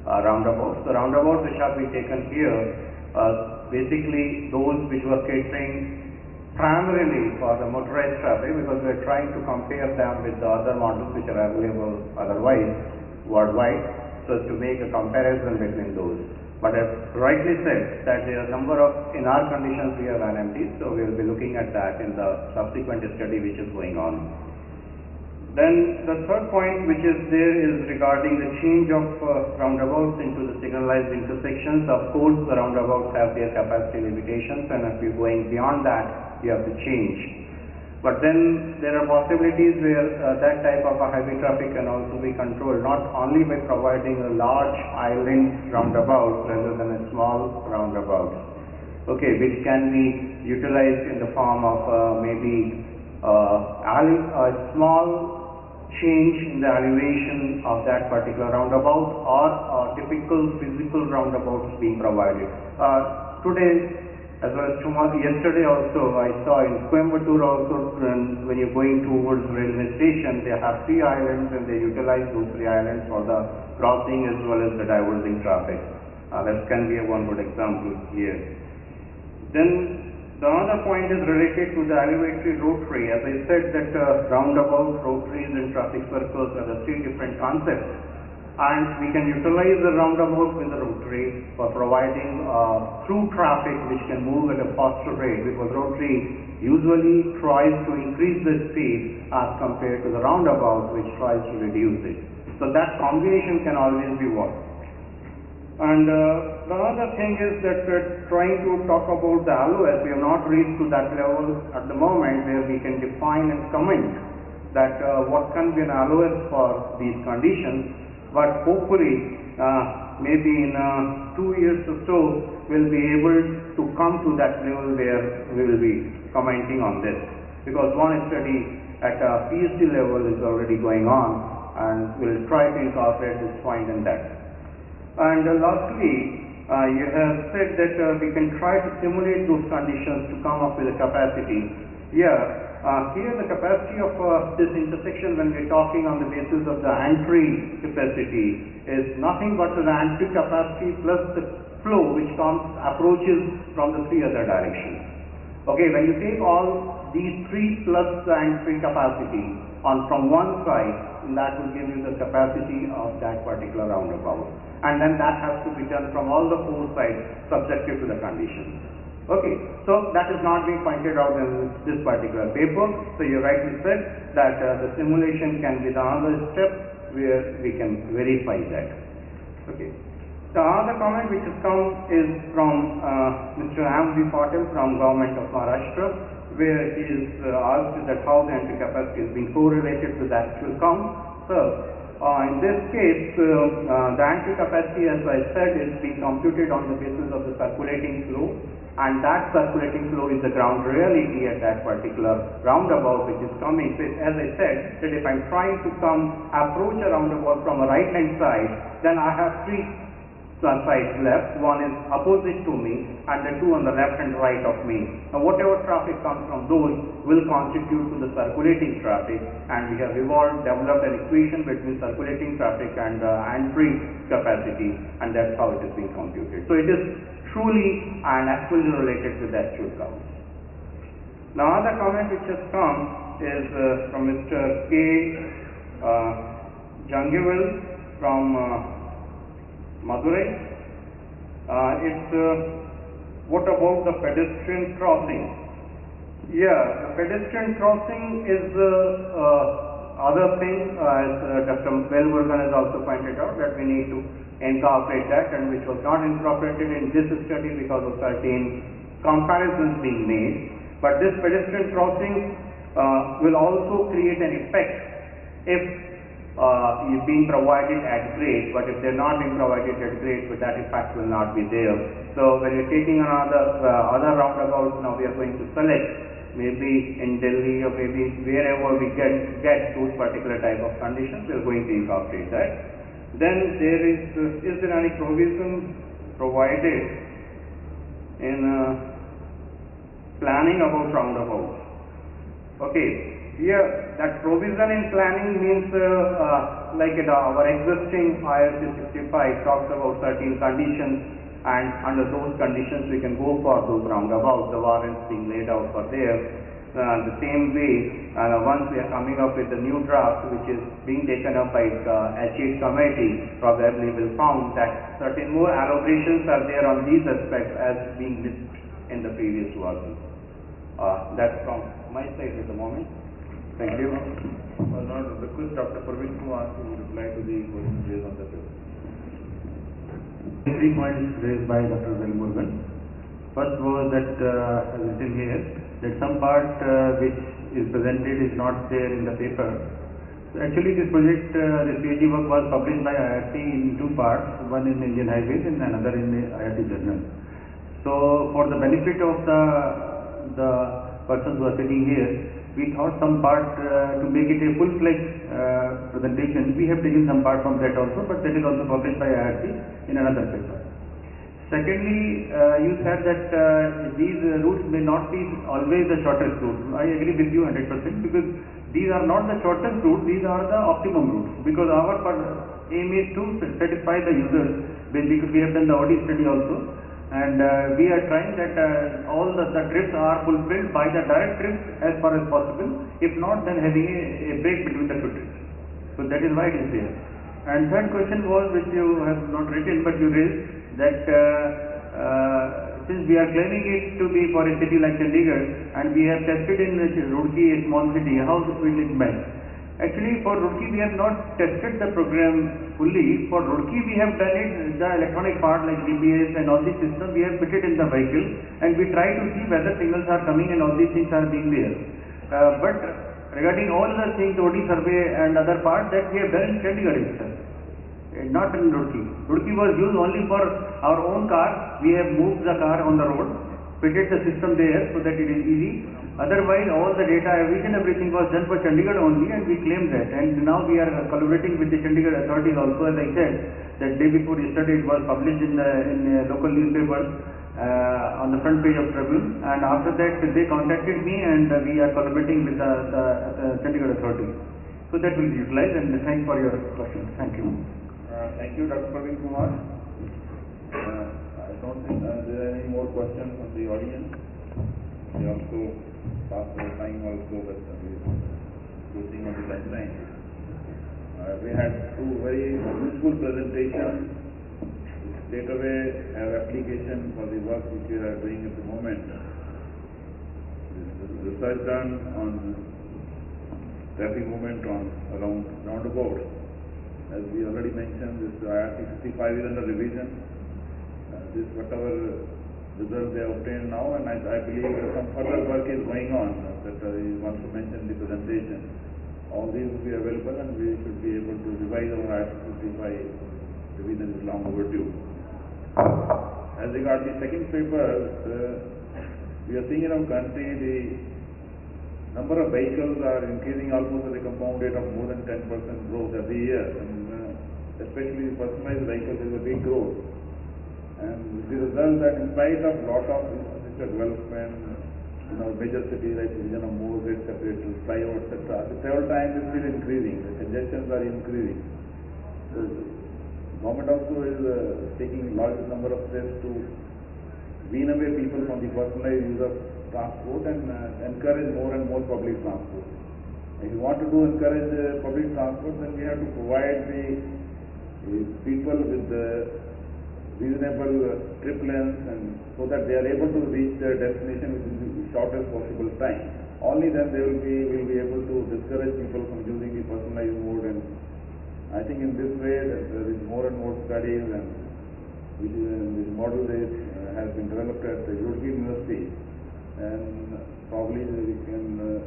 roundabouts. The roundabouts which have been taken here are basically those which were catering primarily for the motorized traffic, because we are trying to compare them with the other models which are available otherwise worldwide, so as to make a comparison between those. But as rightly said, that there are a number of, in our conditions we have LMTs, so we will be looking at that in the subsequent study which is going on. Then the third point which is there is regarding the change of roundabouts into the signalized intersections. Of course, the roundabouts have their capacity limitations, and if you're going beyond that, you have to change. But then there are possibilities where that type of a heavy traffic can also be controlled, not only by providing a large island roundabout rather than a small roundabout, okay, which can be utilized in the form of maybe a small change in the elevation of that particular roundabout, or typical physical roundabouts being provided. Today, as well as tomorrow, yesterday also, I saw in Coimbatore also, when you're going towards railway station, they have 3 islands and they utilize those 3 islands for the crossing as well as the diverging traffic. That can be one good example here. Then the other point is related to the elevatory rotary. As I said, that roundabout, rotaries and traffic circles are the 3 different concepts. And we can utilize the roundabout with the rotary for providing through traffic which can move at a faster rate, because rotary usually tries to increase the speed as compared to the roundabout which tries to reduce it. So that combination can always be worked. And the other thing is that we're trying to talk about the LOS. We have not reached to that level at the moment where we can define and comment that what can be an LOS for these conditions. But hopefully, maybe in 2 years or so, we'll be able to come to that level where we will be commenting on this. Because one study at a PhD level is already going on, and we'll try to incorporate this point in that. And lastly, you have said that we can try to simulate those conditions to come up with a capacity. Here the capacity of this intersection, when we're talking on the basis of the entry capacity, is nothing but the entry capacity plus the flow which approaches from the 3 other directions. Okay, when you take all these 3 plus the entry capacity from one side, that will give you the capacity of that particular roundabout. And then that has to be done from all the 4 sides subjective to the conditions. Okay, so that is not being pointed out in this particular paper. So you rightly said that the simulation can be the other step where we can verify that. Okay. The other comment which has come is from Mr. M.V. Patel from Government of Maharashtra, where he is asked that how the entry capacity is being correlated to the actual count. So in this case, the entry capacity, as I said, is being computed on the basis of the circulating flow. And that circulating flow is the ground reality at that particular roundabout which is coming. So as I said, that if I'm trying to approach a roundabout from a right hand side, then I have 3 sides left. One is opposite to me and the 2 on the left and right of me. Now whatever traffic comes from those will constitute to the circulating traffic, and we have developed an equation between circulating traffic and entry capacity, and that's how it is being computed. So it is truly and actually related to the actual count. Now other comment which has come is from Mr. K. Jangival from Madurai. It's what about the pedestrian crossing? The pedestrian crossing is other thing, as Dr. Velbergan has also pointed out, that we need to incorporate that, and which was not incorporated in this study because of certain comparisons being made. But this pedestrian crossing will also create an effect if is being provided at grade, but if they're not being provided at grade, so that effect will not be there. So when you're taking another other roundabouts, now we are going to select maybe in Delhi or maybe wherever we get those particular type of conditions, we are going to incorporate that. Then there is there any provision provided in planning about roundabouts? Okay. Here, that provision in planning means like our existing IRC 65 talks about certain conditions and under those conditions we can go for those roundabouts, the warrants being laid out for there. The same way, once we are coming up with the new draft which is being taken up by H8 committee, probably will found that certain more elaborations are there on these aspects as being missed in the previous version. That's from my side at the moment. Thank you. Now request Dr. Praveen Kumar to reply to the questions raised on the paper. 3 points raised by Dr. Velmurugan. First was that, as written here, that some part which is presented is not there in the paper. So actually this project, this PhD work was published by IRC in 2 parts, one in Indian Highways and another in the IRC Journal. So for the benefit of the persons who are sitting here, we thought some part to make it a full-fledged presentation. We have taken some part from that also, but that is also published by IRC in another paper. Secondly, you said that these routes may not be always the shortest route. I agree with you 100% because these are not the shortest routes, these are the optimum routes, because our aim is to satisfy the users. Basically, we have done the audit study also, and we are trying that all the trips are fulfilled by the direct trips as far as possible. If not, then having a break between the 2 trips. So that is why it is there. And third question was, which you have not written but you raised, that since we are claiming it to be for a city like Chandigarh and we have tested in Roorkee, a small city, how will it match? Actually, for Roorkee we have not tested the program fully. For Roorkee we have done it, the electronic part like GPS and all these systems we have fitted in the vehicle, and we try to see whether signals are coming and all these things are being there. But regarding all the things, OD survey and other parts, that we have done in Chandigarh itself, not in Roorkee. Roorkee was used only for our own car. We have moved the car on the road, fitted the system there so that it is easy. Otherwise, all the data, everything was done for Chandigarh only, and we claim that. And now we are collaborating with the Chandigarh authorities also. As I said, that day before yesterday it was published in local newspapers on the front page of Tribune. And after that, they contacted me, and we are collaborating with the Chandigarh authorities. So that will be utilized. And thanks for your questions. Thank you. Thank you, Dr. Praveen Kumar. I don't think there are any more questions from the audience. We also passed the time also, but we are closing on the deadline. We had 2 very useful presentations which straight away have application for the work which we are doing at the moment. The research done on traffic movement around roundabouts. As we already mentioned, this IRC 55 is under revision. This whatever results they obtained now, and I believe some further work is going on that I want to mention in the presentation. All these will be available, and we should be able to revise our IRC 55 revision is long overdue. As regards the second paper, we are seeing in our country the number of vehicles are increasing almost at a compound rate of more than 10% growth every year, and especially personalized vehicles is a big growth. And the result that in spite of lot of infrastructure development in our major cities like division of more grid separators, flyover, etc., the travel time is still increasing, the congestions are increasing. So government also is taking large number of steps to wean away people from the personalized use of transport and encourage more and more public transport. If you want to encourage public transport, then we have to provide the people with reasonable trip lengths, and so that they are able to reach their destination within the shortest possible time. Only then they will be able to discourage people from using the personalized mode. And I think in this way that there is more and more studies, and this model has been developed at the Roorkee University, and probably we can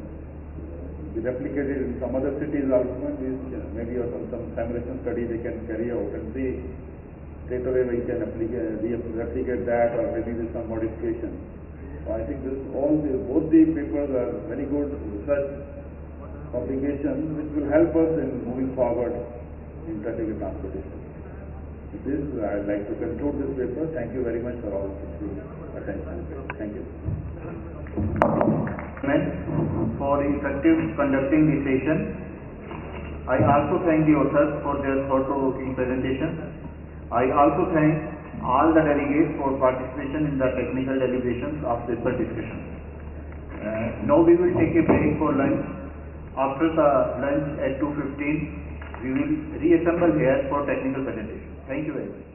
be replicated in some other cities also, and maybe some simulation study they can carry out and see straight away we can replicate that, or maybe with some modification. So I think both the papers are very good research publications which will help us in moving forward in traffic and transportation. With this, I would like to conclude this paper. Thank you very much for all attention. Thank you. For effective conducting the session, I also thank the authors for their thought-provoking presentation. I also thank all the delegates for participation in the technical deliberations of paper discussion. Now we will take a break for lunch. After the lunch at 2:15, we will reassemble here for technical presentation. Thank you very much.